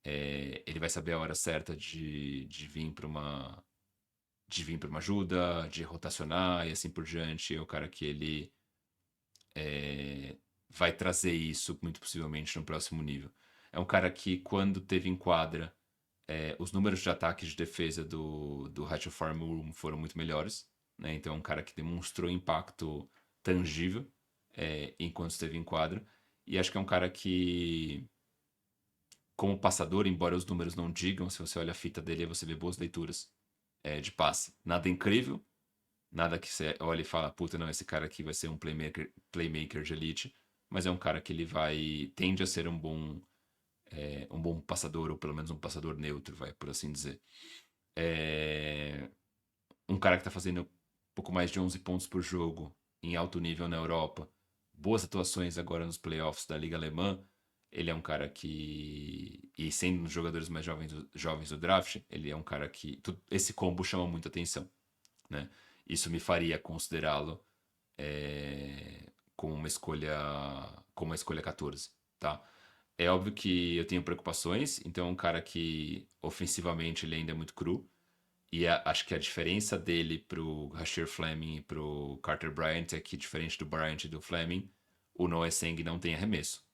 ele vai saber a hora certa de vir para uma ajuda, de rotacionar e assim por diante. É o cara que ele é, vai trazer isso muito possivelmente no próximo nível. É um cara que, quando teve em quadra, os números de ataque e de defesa do Hatcher Farm Room foram muito melhores. Né? Então é um cara que demonstrou impacto tangível enquanto esteve em quadra. E acho que é um cara que, como passador, embora os números não digam, se você olha a fita dele, você vê boas leituras de passe. Nada incrível, nada que você olhe e fala, puta, não, esse cara aqui vai ser um playmaker de elite. Mas é um cara que ele tende a ser um bom passador, ou pelo menos um passador neutro, vai, por assim dizer. É, um cara que está fazendo um pouco mais de 11 pontos por jogo em alto nível na Europa, boas atuações agora nos playoffs da Liga Alemã. Ele é um cara que, e sendo um dos jogadores mais jovens do draft, ele é um cara que esse combo chama muita atenção, né? Isso me faria considerá-lo como uma escolha 14, tá? É óbvio que eu tenho preocupações, então é um cara que ofensivamente ele ainda é muito cru. E acho que a diferença dele pro Rasheer Fleming e pro Carter Bryant é que, diferente do Bryant e do Fleming, o Noah Seng não tem arremesso.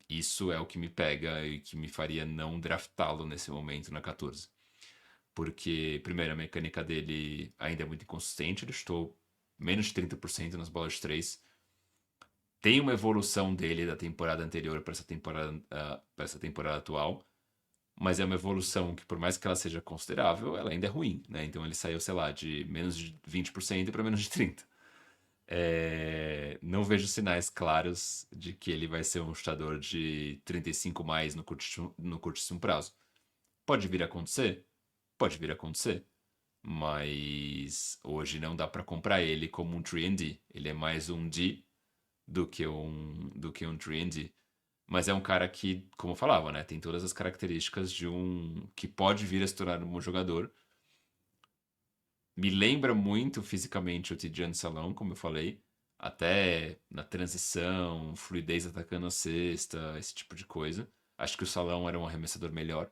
Isso é o que me pega e que me faria não draftá-lo nesse momento na 14. Porque, primeiro, a mecânica dele ainda é muito inconsistente, ele chutou menos de 30% nas bolas de 3. Tem uma evolução dele da temporada anterior para essa temporada atual, mas é uma evolução que, por mais que ela seja considerável, ela ainda é ruim, né? Então ele saiu, sei lá, de menos de 20% para menos de 30%. Não vejo sinais claros de que ele vai ser um chutador de 35 mais no curtíssimo prazo. Pode vir a acontecer? Pode vir a acontecer. Mas hoje não dá para comprar ele como um 3D. Ele é mais um D do que um 3D. Mas é um cara que, como eu falava, né, tem todas as características de um que pode vir a se tornar um bom jogador. Me lembra muito fisicamente o Tidjane Salão, como eu falei, até na transição, fluidez atacando a cesta, esse tipo de coisa. Acho que o Salão era um arremessador melhor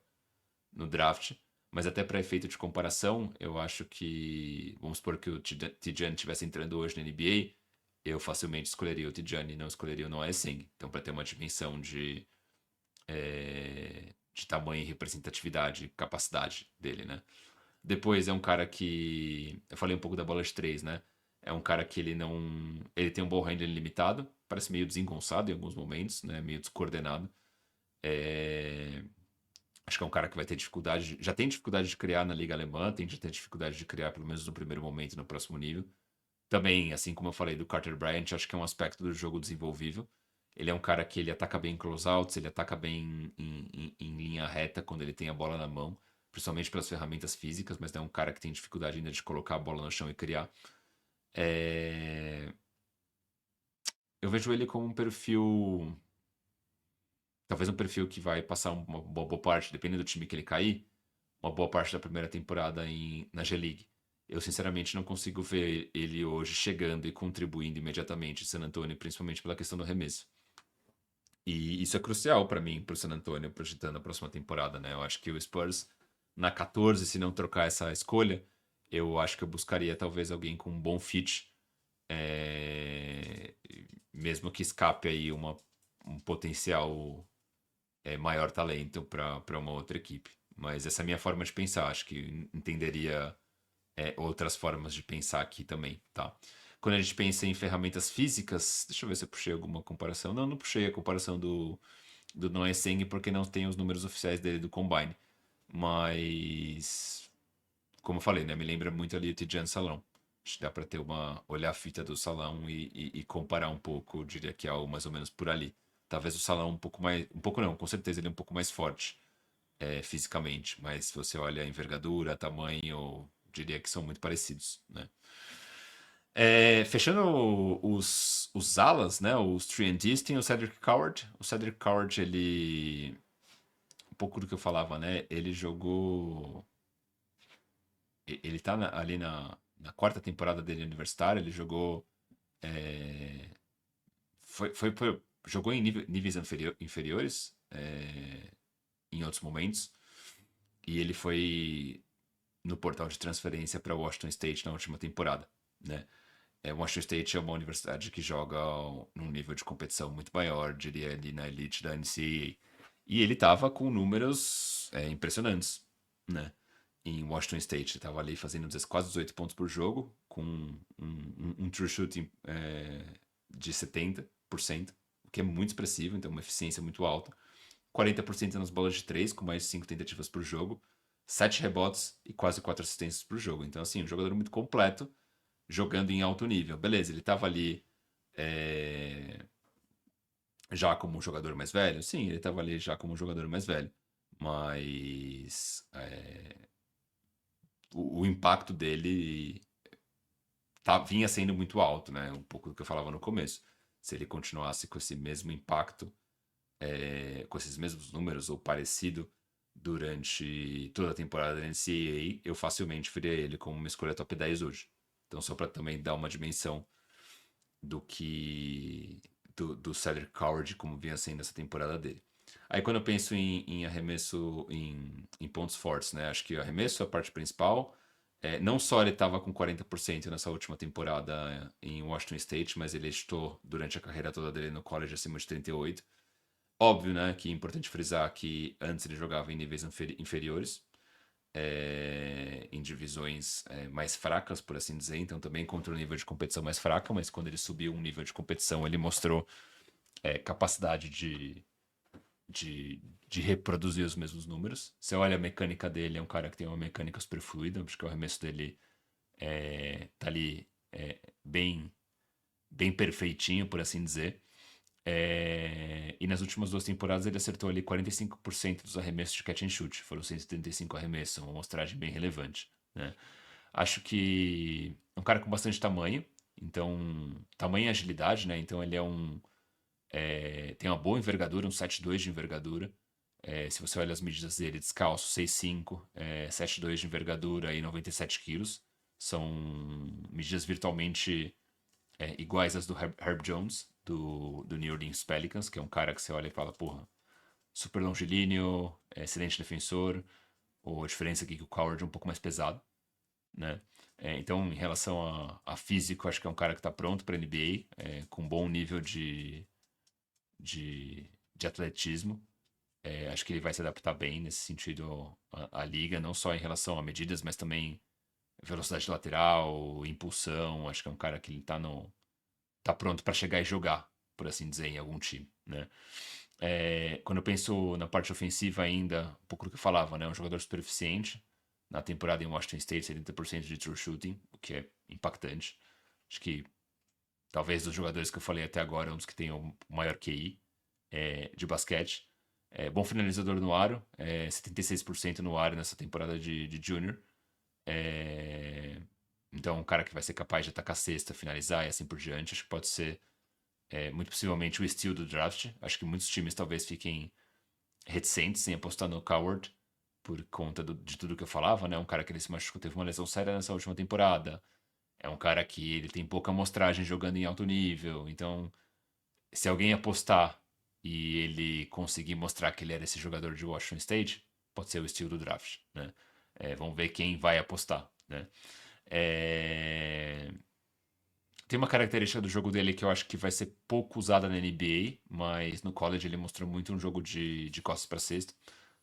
no draft, mas até para efeito de comparação, eu acho que, vamos supor que o Tidjane estivesse entrando hoje na NBA, eu facilmente escolheria o Tidjane e não escolheria o Noah Seng. Então, para ter uma dimensão de tamanho e representatividade, capacidade dele, né? Depois é um cara que. Eu falei um pouco da bola de 3, né? É um cara que ele não. Ele tem um ball handling limitado, parece meio desengonçado em alguns momentos, né? Meio descoordenado. É, acho que é um cara que vai ter dificuldade. Já tem dificuldade de criar na Liga Alemã, tem de ter dificuldade de criar, pelo menos no primeiro momento, no próximo nível. Também, assim como eu falei do Carter Bryant, acho que é um aspecto do jogo desenvolvível. Ele é um cara que ele ataca bem em closeouts, ele ataca bem em linha reta quando ele tem a bola na mão, principalmente pelas ferramentas físicas, mas é um cara que tem dificuldade ainda de colocar a bola no chão e criar. É, eu vejo ele como um perfil, talvez um perfil que vai passar uma boa parte, dependendo do time que ele cair, uma boa parte da primeira temporada na G-League. Eu, sinceramente, não consigo ver ele hoje chegando e contribuindo imediatamente em San Antonio, principalmente pela questão do arremesso. E isso é crucial para mim, para o San Antonio, projetando a próxima temporada, né? Eu acho que o Spurs, na 14, se não trocar essa escolha, eu acho que eu buscaria talvez alguém com um bom fit, é, mesmo que escape aí um potencial maior talento para uma outra equipe. Mas essa é a minha forma de pensar. Acho que entenderia outras formas de pensar aqui também, tá? Quando a gente pensa em ferramentas físicas, deixa eu ver se eu puxei alguma comparação. Não, não puxei a comparação do Noah Seng porque não tem os números oficiais dele do Combine. Mas, como eu falei, né? Me lembra muito ali o Tidjane Salão. Acho que dá para ter olhar a fita do Salão e comparar um pouco, eu diria que é algo mais ou menos por ali. Talvez o Salão um pouco mais, um pouco não, com certeza ele é um pouco mais forte fisicamente, mas se você olha a envergadura, tamanho, eu diria que são muito parecidos, né? Fechando os alas, né? Os 3&Ds, tem o Cedric Coward. O Cedric Coward, ele. Um pouco do que eu falava, né? Ele jogou. Ele tá ali na quarta temporada dele universitário. Ele jogou. é, jogou em níveis inferiores em outros momentos. E ele foi no portal de transferência para Washington State na última temporada, né? Washington State é uma universidade que joga num nível de competição muito maior, diria ali na elite da NCAA. E ele tava com números impressionantes, né? Em Washington State, ele tava ali fazendo quase 18 pontos por jogo, com um true shooting de 70%, o que é muito expressivo, então uma eficiência muito alta. 40% nas bolas de 3, com mais de 5 tentativas por jogo, 7 rebotes e quase 4 assistências por jogo. Então, assim, um jogador muito completo, jogando em alto nível. Beleza, ele estava ali já como um jogador mais velho? Sim, ele estava ali já como um jogador mais velho. Mas o impacto dele vinha sendo muito alto, né? Um pouco do que eu falava no começo. Se ele continuasse com esse mesmo impacto, com esses mesmos números ou parecido durante toda a temporada da NCAA, eu facilmente veria ele como uma escolha top 10 hoje. Então, só para também dar uma dimensão do que do Cedric Coward como vinha sendo essa temporada dele. Aí quando eu penso em arremesso em pontos fortes, né? Acho que o arremesso é a parte principal. Não só ele estava com 40% nessa última temporada em Washington State, mas ele estou durante a carreira toda dele no college acima de 38. Óbvio, né, que é importante frisar que antes ele jogava em níveis inferiores, em divisões mais fracas, por assim dizer, então também contra um nível de competição mais fraca, mas quando ele subiu um nível de competição, ele mostrou capacidade de, de reproduzir os mesmos números. Você olha a mecânica dele, é um cara que tem uma mecânica super fluida, porque o arremesso dele tá ali bem, bem perfeitinho, por assim dizer. E nas últimas 2 temporadas ele acertou ali 45% dos arremessos de catch and shoot. Foram 175 arremessos, uma amostragem bem relevante, né? Acho que é um cara com bastante tamanho, então tamanho e agilidade, né? Então ele tem uma boa envergadura, um 7,2 de envergadura. Se você olha as medidas dele, descalço, 6,5, 7,2 de envergadura e 97 quilos. São medidas virtualmente iguais às do Herb Jones, do New Orleans Pelicans, que é um cara que você olha e fala, porra, super longilíneo, excelente defensor, ou a diferença aqui é que o Coward é um pouco mais pesado, né? Então, em relação a físico, acho que é um cara que está pronto para NBA, com bom nível de atletismo. Acho que ele vai se adaptar bem nesse sentido à liga, não só em relação a medidas, mas também velocidade lateral, impulsão. Acho que é um cara que ele tá pronto para chegar e jogar, por assim dizer, em algum time, né? Quando eu penso na parte ofensiva ainda, um pouco do que eu falava, né? Um jogador super eficiente. Na temporada em Washington State, 70% de true shooting, o que é impactante. Acho que talvez dos jogadores que eu falei até agora, é um dos que tem o maior QI de basquete. Bom finalizador no aro, 76% no aro nessa temporada de junior. Então, um cara que vai ser capaz de atacar a cesta, finalizar e assim por diante, acho que pode ser muito possivelmente o steal do draft. Acho que muitos times talvez fiquem reticentes em apostar no Coward por conta de tudo que eu falava, né? Um cara que ele se machucou, teve uma lesão séria nessa última temporada. É um cara que ele tem pouca amostragem jogando em alto nível. Então, se alguém apostar e ele conseguir mostrar que ele era esse jogador de Washington State, pode ser o estilo do draft, né? Vamos ver quem vai apostar, né? É, Tem uma característica do jogo dele que eu acho que vai ser pouco usada na NBA, mas no college ele mostrou muito um jogo de costas para cesta,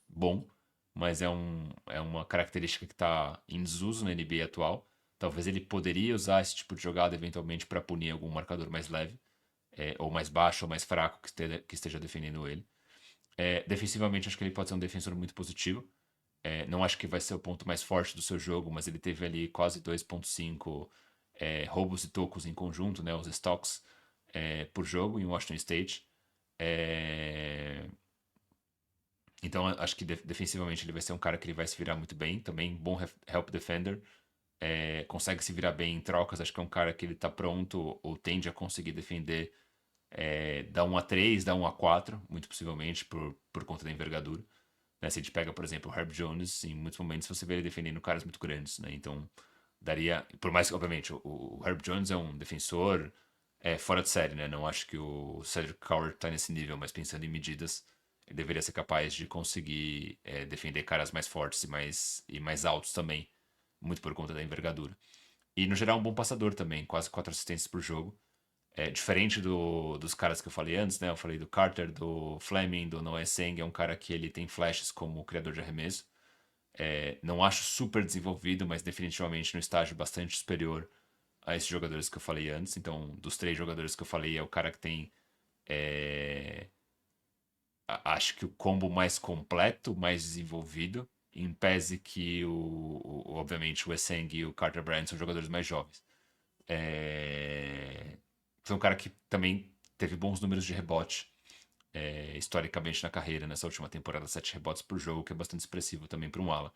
bom, mas é uma característica que está em desuso na NBA atual. Talvez ele poderia usar esse tipo de jogada eventualmente para punir algum marcador mais leve, ou mais baixo, ou mais fraco que esteja defendendo ele. Defensivamente, acho que ele pode ser um defensor muito positivo. Não acho que vai ser o ponto mais forte do seu jogo, mas ele teve ali quase 2,5 roubos e tocos em conjunto, né, os stocks, por jogo em Washington State. É, Então acho que defensivamente ele vai ser um cara que ele vai se virar muito bem. Também bom help defender. Consegue se virar bem em trocas. Acho que é um cara que ele tá pronto ou tende a conseguir defender da 1 a 3, da 1 a 4, muito possivelmente, por conta da envergadura. Né? Se a gente pega, por exemplo, o Herb Jones, em muitos momentos você vê ele defendendo caras muito grandes, né? Então, daria. Por mais que, obviamente, o Herb Jones é um defensor fora de série, né? Não acho que o Cedric Coward tá nesse nível, mas pensando em medidas, ele deveria ser capaz de conseguir defender caras mais fortes e mais altos também, muito por conta da envergadura. E, no geral, um bom passador também, quase 4 assistências por jogo. Diferente dos caras que eu falei antes, né? Eu falei do Carter, do Fleming, do Noah Seng, é um cara que ele tem flashes como criador de arremesso. Não acho super desenvolvido, mas definitivamente no estágio bastante superior a esses jogadores que eu falei antes. Então, dos 3 jogadores que eu falei, é o cara que tem, é, acho que o combo mais completo, mais desenvolvido, em pese que, obviamente, o Esseng e o Carter Bryant são jogadores mais jovens. Foi um cara que também teve bons números de rebote, historicamente na carreira, nessa última temporada, 7 rebotes por jogo, que é bastante expressivo também para um ala.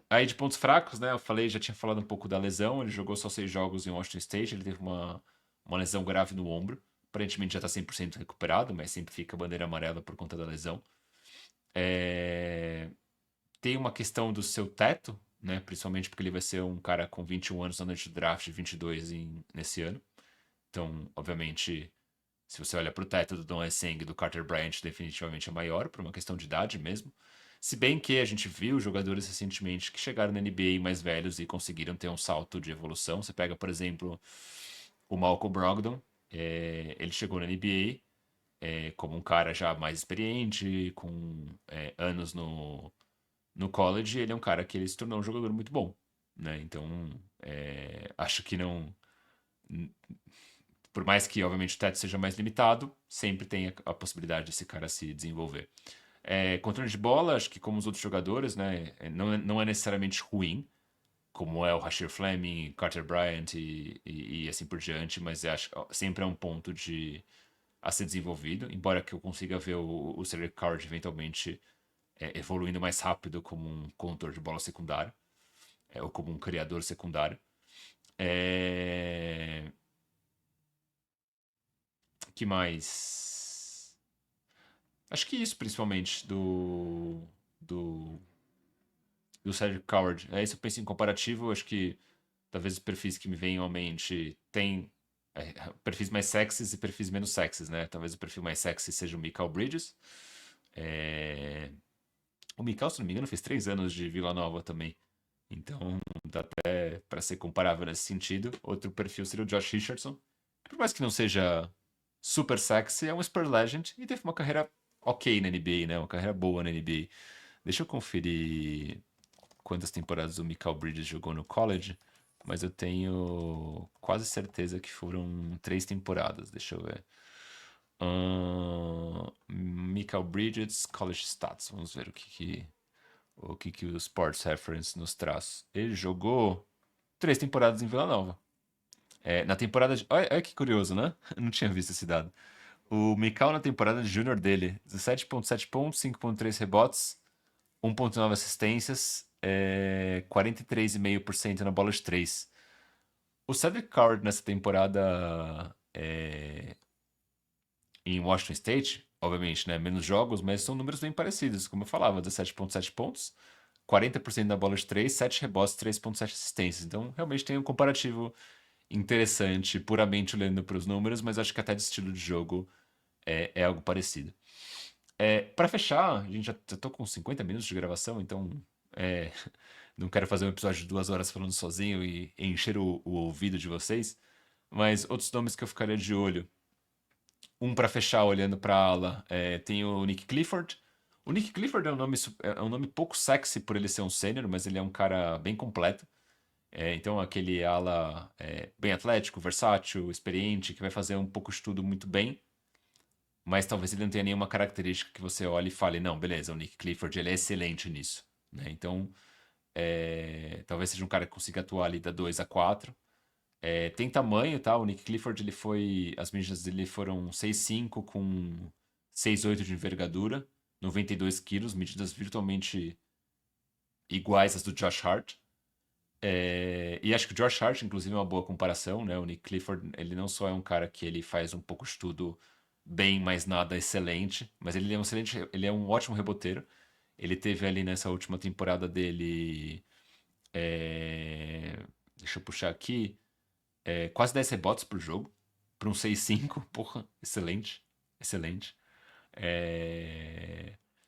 Aí de pontos fracos, né? Eu falei, já tinha falado um pouco da lesão. Ele jogou só 6 jogos em Washington State. Ele teve uma lesão grave no ombro. Aparentemente já está 100% recuperado, mas sempre fica a bandeira amarela por conta da lesão. Tem uma questão do seu teto, né? Principalmente porque ele vai ser um cara com 21 anos na noite do draft, 22 nesse ano. Então, obviamente, se você olha para o teto do Don Esseng e do Carter Bryant, definitivamente é maior, por uma questão de idade mesmo. Se bem que a gente viu jogadores recentemente que chegaram na NBA mais velhos e conseguiram ter um salto de evolução. Você pega, por exemplo, o Malcolm Brogdon. Ele chegou na NBA como um cara já mais experiente, com anos no college. Ele é um cara que ele se tornou um jogador muito bom. Né? Então, acho que não. Por mais que, obviamente, o teto seja mais limitado, sempre tem a possibilidade desse cara se desenvolver. Controle de bola, acho que como os outros jogadores, né, não é necessariamente ruim, como é o Rasheed Fleming, Carter Bryant e assim por diante, mas acho que sempre é um ponto a ser desenvolvido, embora que eu consiga ver o Cedric Card eventualmente evoluindo mais rápido como um condutor de bola secundário, ou como um criador secundário. Que mais? Acho que isso, principalmente, do Cedric Coward. Se eu penso em comparativo, acho que talvez os perfis que me venham à mente tem perfis mais sexys e perfis menos sexys, né? Talvez o perfil mais sexy seja o Mikal Bridges. O Mikal, se não me engano, fez 3 anos de Vila Nova também. Então, dá até para ser comparável nesse sentido. Outro perfil seria o Josh Richardson. Por mais que não seja super sexy, é um Spurs Legend e teve uma carreira ok na NBA, né? Uma carreira boa na NBA. Deixa eu conferir quantas temporadas o Mikal Bridges jogou no college, mas eu tenho quase certeza que foram 3 temporadas. Deixa eu ver. Mikal Bridges, College Stats. Vamos ver o que o Sports Reference nos traz. Ele jogou 3 temporadas em Vila Nova. Na temporada de... Olha que curioso, né? Eu não tinha visto esse dado. O Mikal na temporada de júnior dele, 17,7 pontos, 5,3 rebotes, 1,9 assistências, 43,5% na bola de 3. O Cedric Coward nessa temporada em Washington State, obviamente, né, menos jogos, mas são números bem parecidos, como eu falava, 17,7 pontos, 40% da bola de 3, 7 rebotes, 3,7 assistências. Então, realmente tem um comparativo interessante, puramente olhando para os números, mas acho que até de estilo de jogo é algo parecido. Para fechar, a gente já tô com 50 minutos de gravação, então é, não quero fazer um episódio de 2 horas falando sozinho e encher o ouvido de vocês, mas outros nomes que eu ficaria de olho. Um para fechar, olhando para a ala, tem o Nick Clifford. O Nick Clifford é um nome pouco sexy por ele ser um sênior, mas ele é um cara bem completo. Então, aquele ala bem atlético, versátil, experiente, que vai fazer um pouco de tudo muito bem, mas talvez ele não tenha nenhuma característica que você olhe e fale, não, beleza, o Nick Clifford ele é excelente nisso. Né? Então, talvez seja um cara que consiga atuar ali da 2 a 4. Tem tamanho, tá? O Nick Clifford, as medidas dele foram 6'5", com 6'8" de envergadura, 92 quilos, medidas virtualmente iguais às do Josh Hart. E acho que o Josh Hart, inclusive, é uma boa comparação, né? O Nick Clifford, ele não só é um cara que ele faz um pouco de tudo bem, mas nada excelente, mas ele é um ótimo reboteiro. Ele teve ali nessa última temporada dele, deixa eu puxar aqui, quase 10 rebotes por jogo, para um 6'5", porra, excelente, excelente.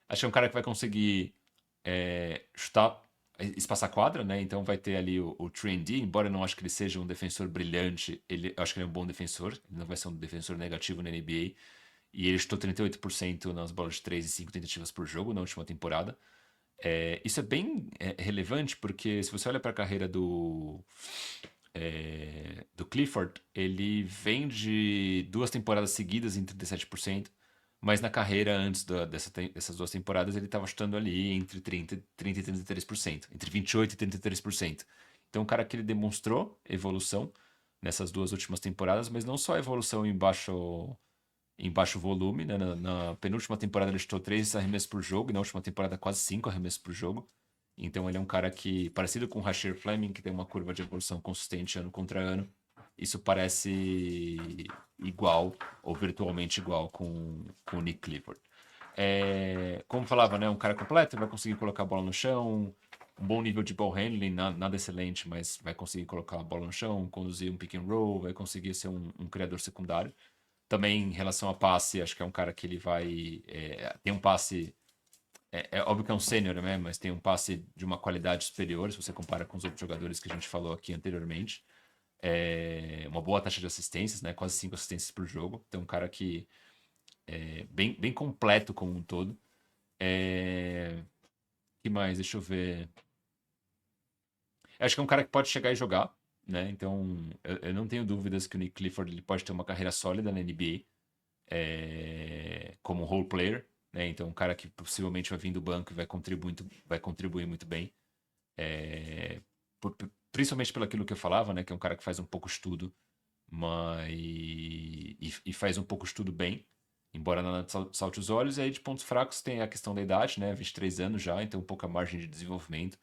Acho que é um cara que vai conseguir chutar, espaçar quadra, né? Então vai ter ali o 3D, embora eu não acho que ele seja um defensor brilhante, eu acho que ele é um bom defensor, ele não vai ser um defensor negativo na NBA. E ele chutou 38% nas bolas de 3 e 5 tentativas por jogo na última temporada. Isso é bem relevante, porque se você olha para a carreira do Clifford, ele vem de 2 temporadas seguidas em 37%, mas na carreira antes dessas 2 temporadas ele estava chutando ali entre 30 e 33%, entre 28 e 33%. Então, um cara que ele demonstrou evolução nessas 2 últimas temporadas, mas não só evolução em baixo volume, né? Na penúltima temporada ele chutou 3 arremessos por jogo, e na última temporada quase 5 arremessos por jogo. Então ele é um cara que, parecido com o Rasheer Fleming, que tem uma curva de evolução consistente ano contra ano, isso parece igual, ou virtualmente igual, com o Nick Clifford. Como falava, né, um cara completo, vai conseguir colocar a bola no chão, um bom nível de ball handling, nada excelente, mas vai conseguir colocar a bola no chão, conduzir um pick and roll, vai conseguir ser um criador secundário. Também em relação a passe, acho que é um cara que ele vai. Tem um passe. É óbvio que é um sênior, né? Mas tem um passe de uma qualidade superior, se você compara com os outros jogadores que a gente falou aqui anteriormente. Uma boa taxa de assistências, né? Quase 5 assistências por jogo. Então, um cara que é bem completo como um todo. Que mais? Deixa eu ver. Acho que é um cara que pode chegar e jogar, né? Então, eu não tenho dúvidas que o Nick Clifford ele pode ter uma carreira sólida na NBA. Como role player, né? Então um cara que possivelmente vai vir do banco e vai contribuir muito bem. Principalmente pelo aquilo que eu falava, né? Que é um cara que faz um pouco de tudo, mas e faz um pouco de tudo bem, embora nada salte os olhos. E aí de pontos fracos tem a questão da idade, né? 23 anos já, então pouca margem de desenvolvimento.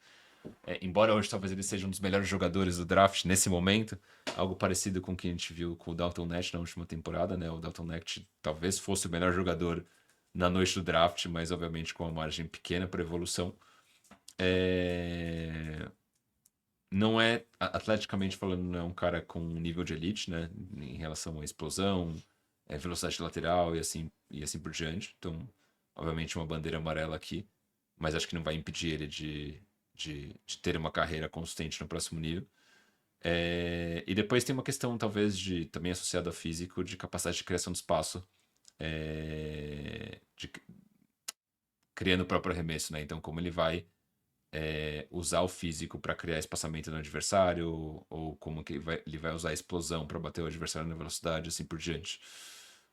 Embora hoje talvez ele seja um dos melhores jogadores do draft nesse momento, algo parecido com o que a gente viu com o Dalton Knecht na última temporada, né? O Dalton Knecht talvez fosse o melhor jogador na noite do draft, mas obviamente com uma margem pequena para evolução. Não é, atleticamente falando, não é um cara com nível de elite, né? Em relação à explosão, velocidade lateral e assim por diante. Então, obviamente, uma bandeira amarela aqui, mas acho que não vai impedir ele de ter uma carreira consistente no próximo nível. E depois tem uma questão, talvez, também associada ao físico, de capacidade de criação de espaço, criando o próprio arremesso, né? Então, como ele vai usar o físico para criar espaçamento no adversário, ou como que ele vai usar a explosão para bater o adversário na velocidade, assim por diante.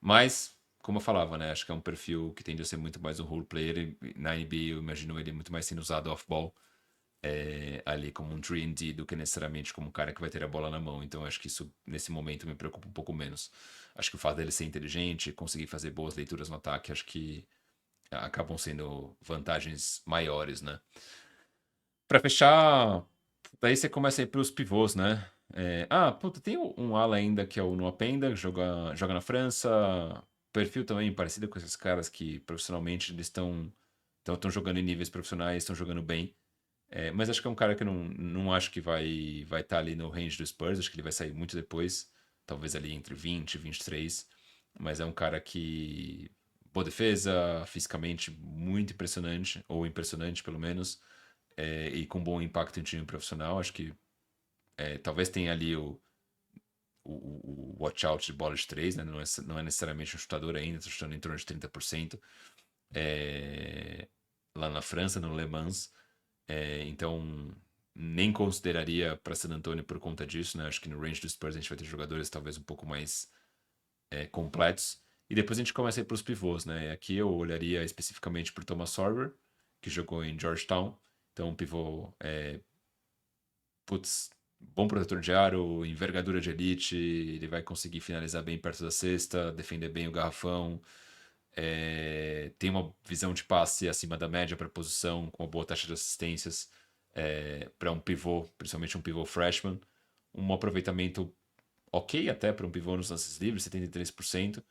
Mas, como eu falava, né? Acho que é um perfil que tende a ser muito mais um role player. E na NBA eu imagino ele muito mais sendo usado off-ball, ali como um 3D do que necessariamente como um cara que vai ter a bola na mão. Então acho que isso, nesse momento, me preocupa um pouco menos. Acho que o fato dele ser inteligente, conseguir fazer boas leituras no ataque, acho que acabam sendo vantagens maiores, né? Pra fechar, daí você começa a ir pros pivôs, né? Puta, tem um ala ainda que é o Noah Penda, que joga na França. Perfil também parecido com esses caras que profissionalmente eles estão jogando em níveis profissionais, estão jogando bem. Mas acho que é um cara que eu não acho que vai estar ali no range do Spurs, acho que ele vai sair muito depois, talvez ali entre 20 e 23. Mas é um cara que boa defesa, fisicamente muito impressionante, ou impressionante pelo menos, e com bom impacto em time profissional. Acho que talvez tenha ali o watch out de bola de 3, né? Não é necessariamente um chutador ainda, está chutando em torno de 30%. É, lá na França, no Le Mans. Então, nem consideraria para San Antonio por conta disso, né? Acho que no range do Spurs a gente vai ter jogadores talvez um pouco mais completos. E depois a gente começa a ir para os pivôs, né? Aqui eu olharia especificamente para Thomas Sorber, que jogou em Georgetown. Então, um pivô, putz, bom protetor de aro, envergadura de elite, ele vai conseguir finalizar bem perto da cesta, defender bem o garrafão, tem uma visão de passe acima da média para posição, com uma boa taxa de assistências para um pivô, principalmente um pivô freshman. Um aproveitamento ok até para um pivô nos lances livres, 73%.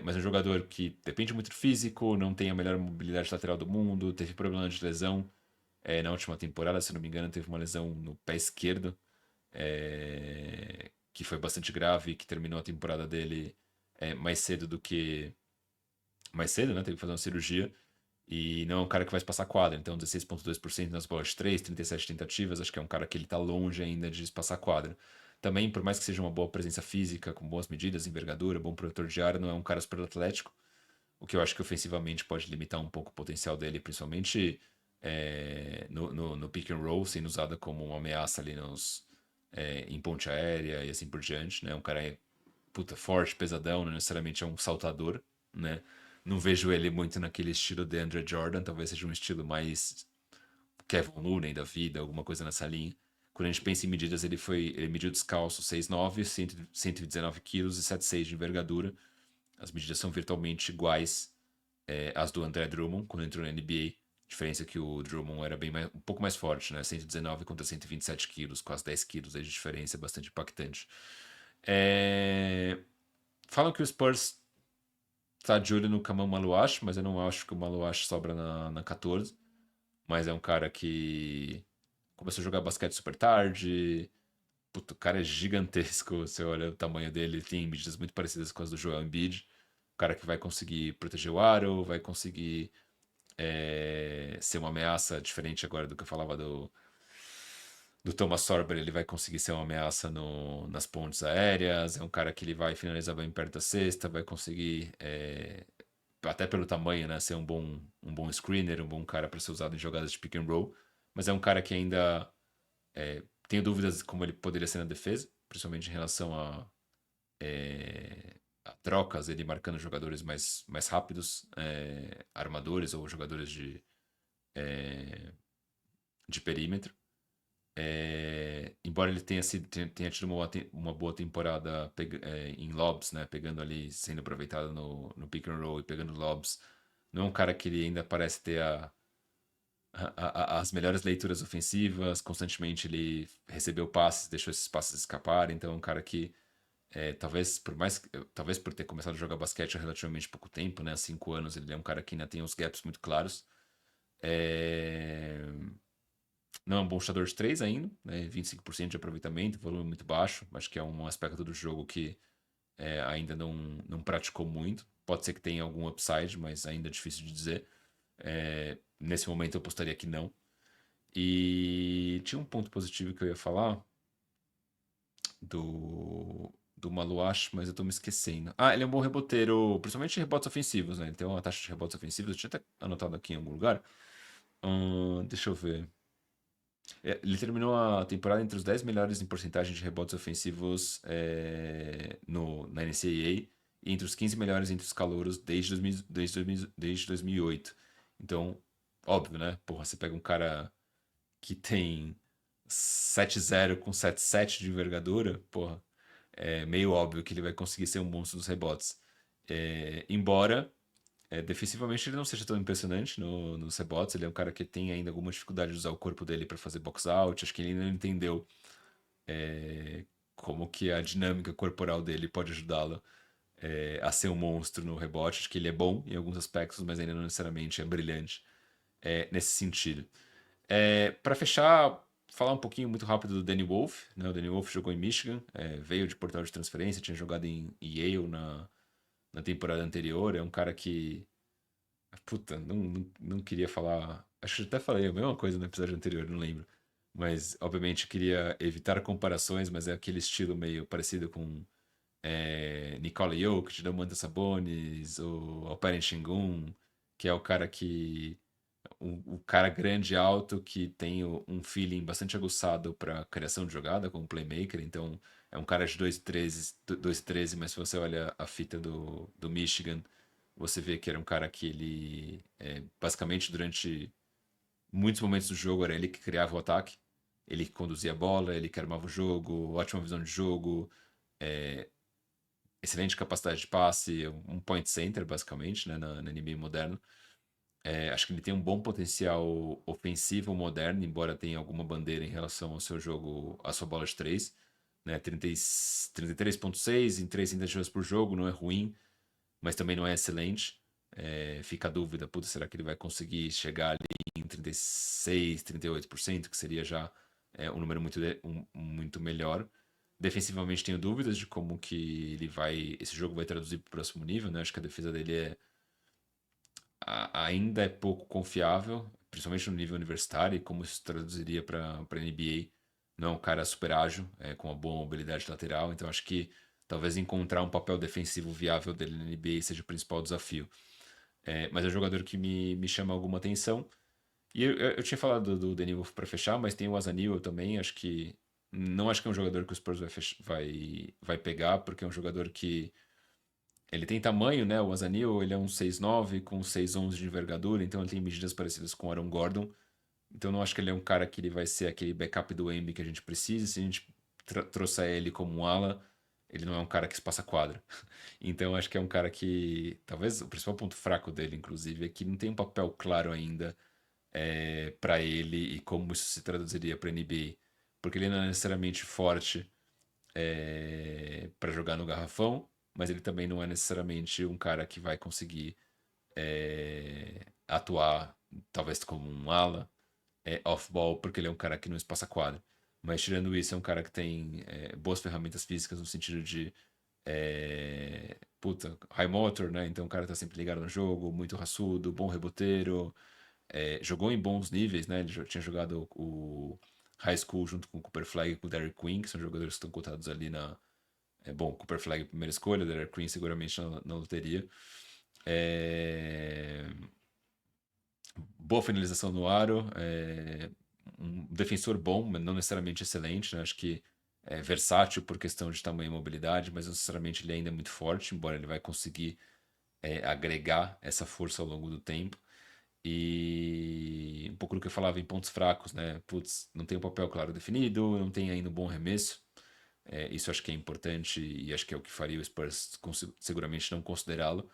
Mas é um jogador que depende muito do físico, não tem a melhor mobilidade lateral do mundo, teve problema de lesão na última temporada, se não me engano, teve uma lesão no pé esquerdo, que foi bastante grave, que terminou a temporada dele mais cedo do que mais cedo, né? Teve que fazer uma cirurgia. E não é um cara que vai passar quadra. Então, 16,2% nas bolas de 3, 37 tentativas. Acho que é um cara que ele tá longe ainda de passar quadra. Também, por mais que seja uma boa presença física, com boas medidas, envergadura, bom protetor de área, não é um cara super atlético. O que eu acho que ofensivamente pode limitar um pouco o potencial dele, principalmente no pick and roll, sendo usado como uma ameaça ali em ponte aérea e assim por diante. Né? Um cara puta, forte, pesadão, não necessariamente é um saltador, né? Não vejo ele muito naquele estilo de Andre Jordan, talvez seja um estilo mais Kevin Looney da vida, alguma coisa nessa linha. Quando a gente pensa em medidas, ele mediu descalço 6'9", 119 quilos e 7'6 de envergadura. As medidas são virtualmente iguais às do André Drummond quando entrou na NBA. Diferença é que o Drummond era um pouco mais forte, né? 119 contra 127 quilos, quase 10 quilos de diferença, é bastante impactante. Falam que o Spurs tá de olho no Kamal Maluash, mas eu não acho que o Maluash sobra na 14. Mas é um cara que começou a jogar basquete super tarde. Puto, o cara é gigantesco. Você olha o tamanho dele, ele tem medidas muito parecidas com as do Joel Embiid. O cara que vai conseguir proteger o aro, vai conseguir ser uma ameaça diferente agora do que eu falava do Thomas Sorber, ele vai conseguir ser uma ameaça nas pontes aéreas, é um cara que ele vai finalizar bem perto da cesta, vai conseguir, até pelo tamanho, né, ser um bom screener, um bom cara para ser usado em jogadas de pick and roll, mas é um cara que ainda tenho dúvidas como ele poderia ser na defesa, principalmente em relação a trocas, ele marcando jogadores mais rápidos, armadores ou jogadores de perímetro. Embora ele tenha tido uma boa temporada em lobs, né, pegando ali, sendo aproveitado no pick and roll e pegando lobs, não é um cara que ele ainda parece ter as melhores leituras ofensivas, constantemente ele recebeu passes, deixou esses passes escapar, então é um cara que talvez por ter começado a jogar basquete há relativamente pouco tempo, né, há 5 anos, ele é um cara que ainda tem os gaps muito claros. É, Não é um bom chutador de 3 ainda, né? 25% de aproveitamento, volume muito baixo. Acho que é um aspecto do jogo que ainda não praticou muito. Pode ser que tenha algum upside, mas ainda é difícil de dizer. Nesse momento eu apostaria que não. E tinha um ponto positivo que eu ia falar do Maluash, mas eu tô me esquecendo. Ele é um bom reboteiro, principalmente em rebotes ofensivos, né? Ele tem uma taxa de rebotes ofensivos, eu tinha até anotado aqui em algum lugar. Deixa eu ver. Ele terminou a temporada entre os 10 melhores em porcentagem de rebotes ofensivos na NCAA e entre os 15 melhores entre os calouros desde 2008. Então, óbvio, né? Porra, você pega um cara que tem 7,0 com 7,7 de envergadura, porra, é meio óbvio que ele vai conseguir ser um monstro dos rebotes. Embora Defensivamente ele não seja tão impressionante nos rebotes, ele é um cara que tem ainda alguma dificuldade de usar o corpo dele para fazer box out, acho que ele ainda não entendeu como que a dinâmica corporal dele pode ajudá-lo a ser um monstro no rebote, acho que ele é bom em alguns aspectos, mas ainda não necessariamente é brilhante nesse sentido. Para fechar, falar um pouquinho muito rápido do Danny Wolf, né? O Danny Wolf jogou em Michigan, veio de portal de transferência, tinha jogado em Yale na temporada anterior, é um cara que puta, não queria falar. Acho que até falei a mesma coisa no episódio anterior, não lembro. Mas, obviamente, queria evitar comparações, mas é aquele estilo meio parecido com Nikola Jokic, Domantas Sabonis, o Alperen Sengun, que é o cara que. O cara grande e alto que tem um feeling bastante aguçado para criação de jogada como playmaker. Então, é um cara de 2,13, mas se você olha a fita do Michigan, você vê que era um cara que ele, basicamente, durante muitos momentos do jogo, era ele que criava o ataque, ele que conduzia a bola, ele que armava o jogo, ótima visão de jogo, excelente capacidade de passe, um point center, basicamente, né, na NBA moderno. Acho que ele tem um bom potencial ofensivo moderno, embora tenha alguma bandeira em relação ao seu jogo, à sua bola de 3. Né, 33,6 em 3 tentativas por jogo, não é ruim, mas também não é excelente. Fica a dúvida, puta, será que ele vai conseguir chegar ali em 36, 38%, que seria já um número muito melhor. Defensivamente tenho dúvidas de como que esse jogo vai traduzir para o próximo nível, né? Acho que a defesa dele ainda é pouco confiável, principalmente no nível universitário, e como isso se traduziria para a NBA. Não é um cara super ágil, com uma boa mobilidade lateral, então acho que talvez encontrar um papel defensivo viável dele na NBA seja o principal desafio. Mas é um jogador que me chama alguma atenção. E eu tinha falado do Danny Wolf para fechar, mas tem o Azanil também. Não acho que é um jogador que o Spurs vai pegar, porque é um jogador que ele tem tamanho, né? O Azanil, ele é um 6'9 com 6'11 de envergadura, então ele tem medidas parecidas com o Aaron Gordon. Então não acho que ele é um cara que ele vai ser aquele backup do Embiid que a gente precisa. Se a gente trouxer ele como um ala, ele não é um cara que espaça quadra. Então acho que é um cara que talvez o principal ponto fraco dele, inclusive, é que não tem um papel claro ainda para ele e como isso se traduziria para NBA. Porque ele não é necessariamente forte para jogar no garrafão, mas ele também não é necessariamente um cara que vai conseguir atuar, talvez como um ala, off-ball, porque ele é um cara que não espaça quadra. Mas tirando isso, é um cara que tem boas ferramentas físicas no sentido de high motor, né? Então o cara tá sempre ligado no jogo, muito raçudo, bom reboteiro, jogou em bons níveis, né? Ele já tinha jogado o high school junto com o Cooper Flag e com o Derrick Queen, que são jogadores que estão cotados ali na. Cooper Flag primeira escolha, Derrick Queen seguramente na loteria. Boa finalização no aro, um defensor bom, mas não necessariamente excelente, né? Acho que é versátil por questão de tamanho e mobilidade, mas não necessariamente ele ainda é muito forte, embora ele vai conseguir agregar essa força ao longo do tempo. E um pouco do que eu falava em pontos fracos, né? Putz, não tem um papel claro definido, não tem ainda um bom arremesso. Isso acho que é importante e acho que é o que faria o Spurs seguramente não considerá-lo.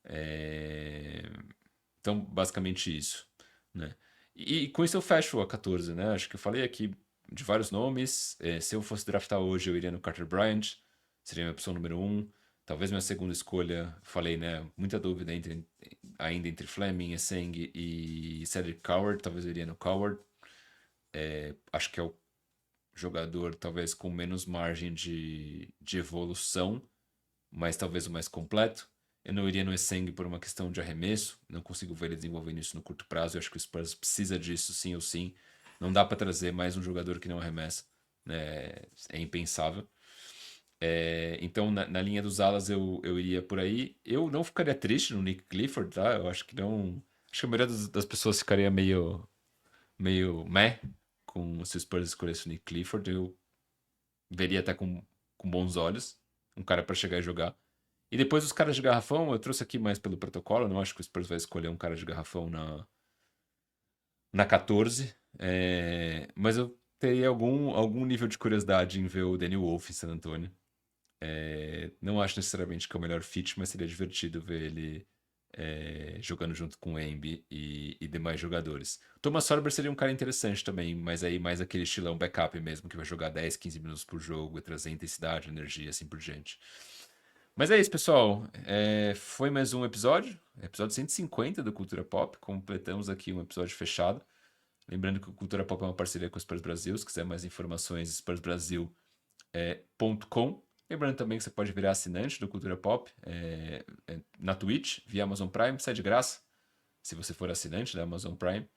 É, Então, basicamente isso, né? E com isso eu fecho a 14, né? Acho que eu falei aqui de vários nomes. Se eu fosse draftar hoje, eu iria no Carter Bryant, seria a minha opção número um. Talvez minha segunda escolha, falei, né? Muita dúvida ainda entre Fleming, Esseng e Cedric Coward. Talvez eu iria no Coward. Acho que é o jogador talvez com menos margem de evolução, mas talvez o mais completo. Eu não iria no Esseng por uma questão de arremesso, não consigo ver ele desenvolvendo isso no curto prazo. Eu acho que o Spurs precisa disso sim ou sim. Não dá para trazer mais um jogador que não arremessa, né? É impensável. Então, na linha dos alas, eu iria por aí. Eu não ficaria triste no Nick Clifford, tá? Eu acho que não. Acho que a maioria das pessoas ficaria meio meh com se o Spurs escolhesse o Nick Clifford. Eu veria até com bons olhos um cara para chegar e jogar. E depois os caras de garrafão, eu trouxe aqui mais pelo protocolo. Eu não acho que o Spurs vai escolher um cara de garrafão na 14. Mas eu teria algum nível de curiosidade em ver o Danny Wolf em San Antonio. Não acho necessariamente que é o melhor fit, mas seria divertido ver ele jogando junto com o Embi e demais jogadores. Thomas Sorber seria um cara interessante também, mas aí mais aquele estilão backup mesmo, que vai jogar 10, 15 minutos por jogo e trazer intensidade, energia, assim por diante. Mas é isso, pessoal. Foi mais um episódio 150 do Cultura Pop. Completamos aqui um episódio fechado. Lembrando que o Cultura Pop é uma parceria com o Spurs Brasil. Se quiser mais informações, spursbrasil.com. Lembrando também que você pode virar assinante do Cultura Pop na Twitch, via Amazon Prime, sai de graça, se você for assinante da Amazon Prime.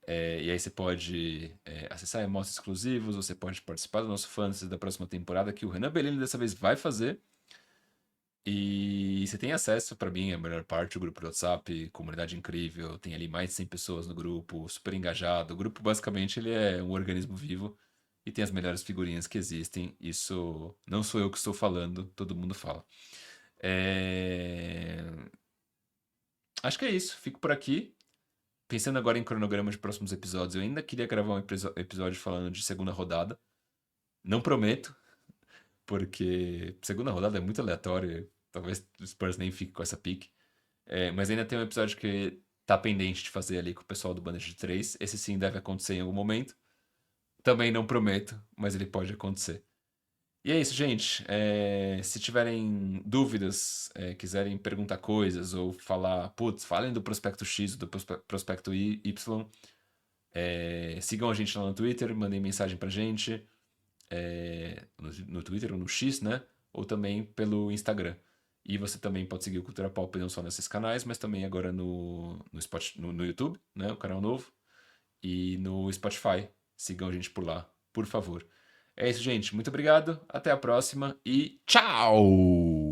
E aí você pode acessar emotes exclusivos, você pode participar do nosso Fantasy da próxima temporada, que o Renan Bellini dessa vez vai fazer. E você tem acesso, para mim, a melhor parte, o grupo do WhatsApp, comunidade incrível, tem ali mais de 100 pessoas no grupo, super engajado. O grupo, basicamente, ele é um organismo vivo e tem as melhores figurinhas que existem. Isso não sou eu que estou falando, todo mundo fala. É, Acho que é isso, fico por aqui. Pensando agora em cronograma de próximos episódios, eu ainda queria gravar um episódio falando de segunda rodada. Não prometo, porque segunda rodada é muito aleatório. Talvez o Spurs nem fique com essa pique. Mas ainda tem um episódio que tá pendente de fazer ali com o pessoal do Banner de 3. Esse sim deve acontecer em algum momento. Também não prometo, mas ele pode acontecer. E é isso, gente. Se tiverem dúvidas, quiserem perguntar coisas ou falar, putz, falem do prospecto X ou do prospecto Y, sigam a gente lá no Twitter, mandem mensagem pra gente, no Twitter ou no X, né? Ou também pelo Instagram. E você também pode seguir o Cultura Pop não só nesses canais, mas também agora no YouTube, né? O canal novo. E no Spotify. Sigam a gente por lá, por favor. É isso, gente. Muito obrigado. Até a próxima e tchau!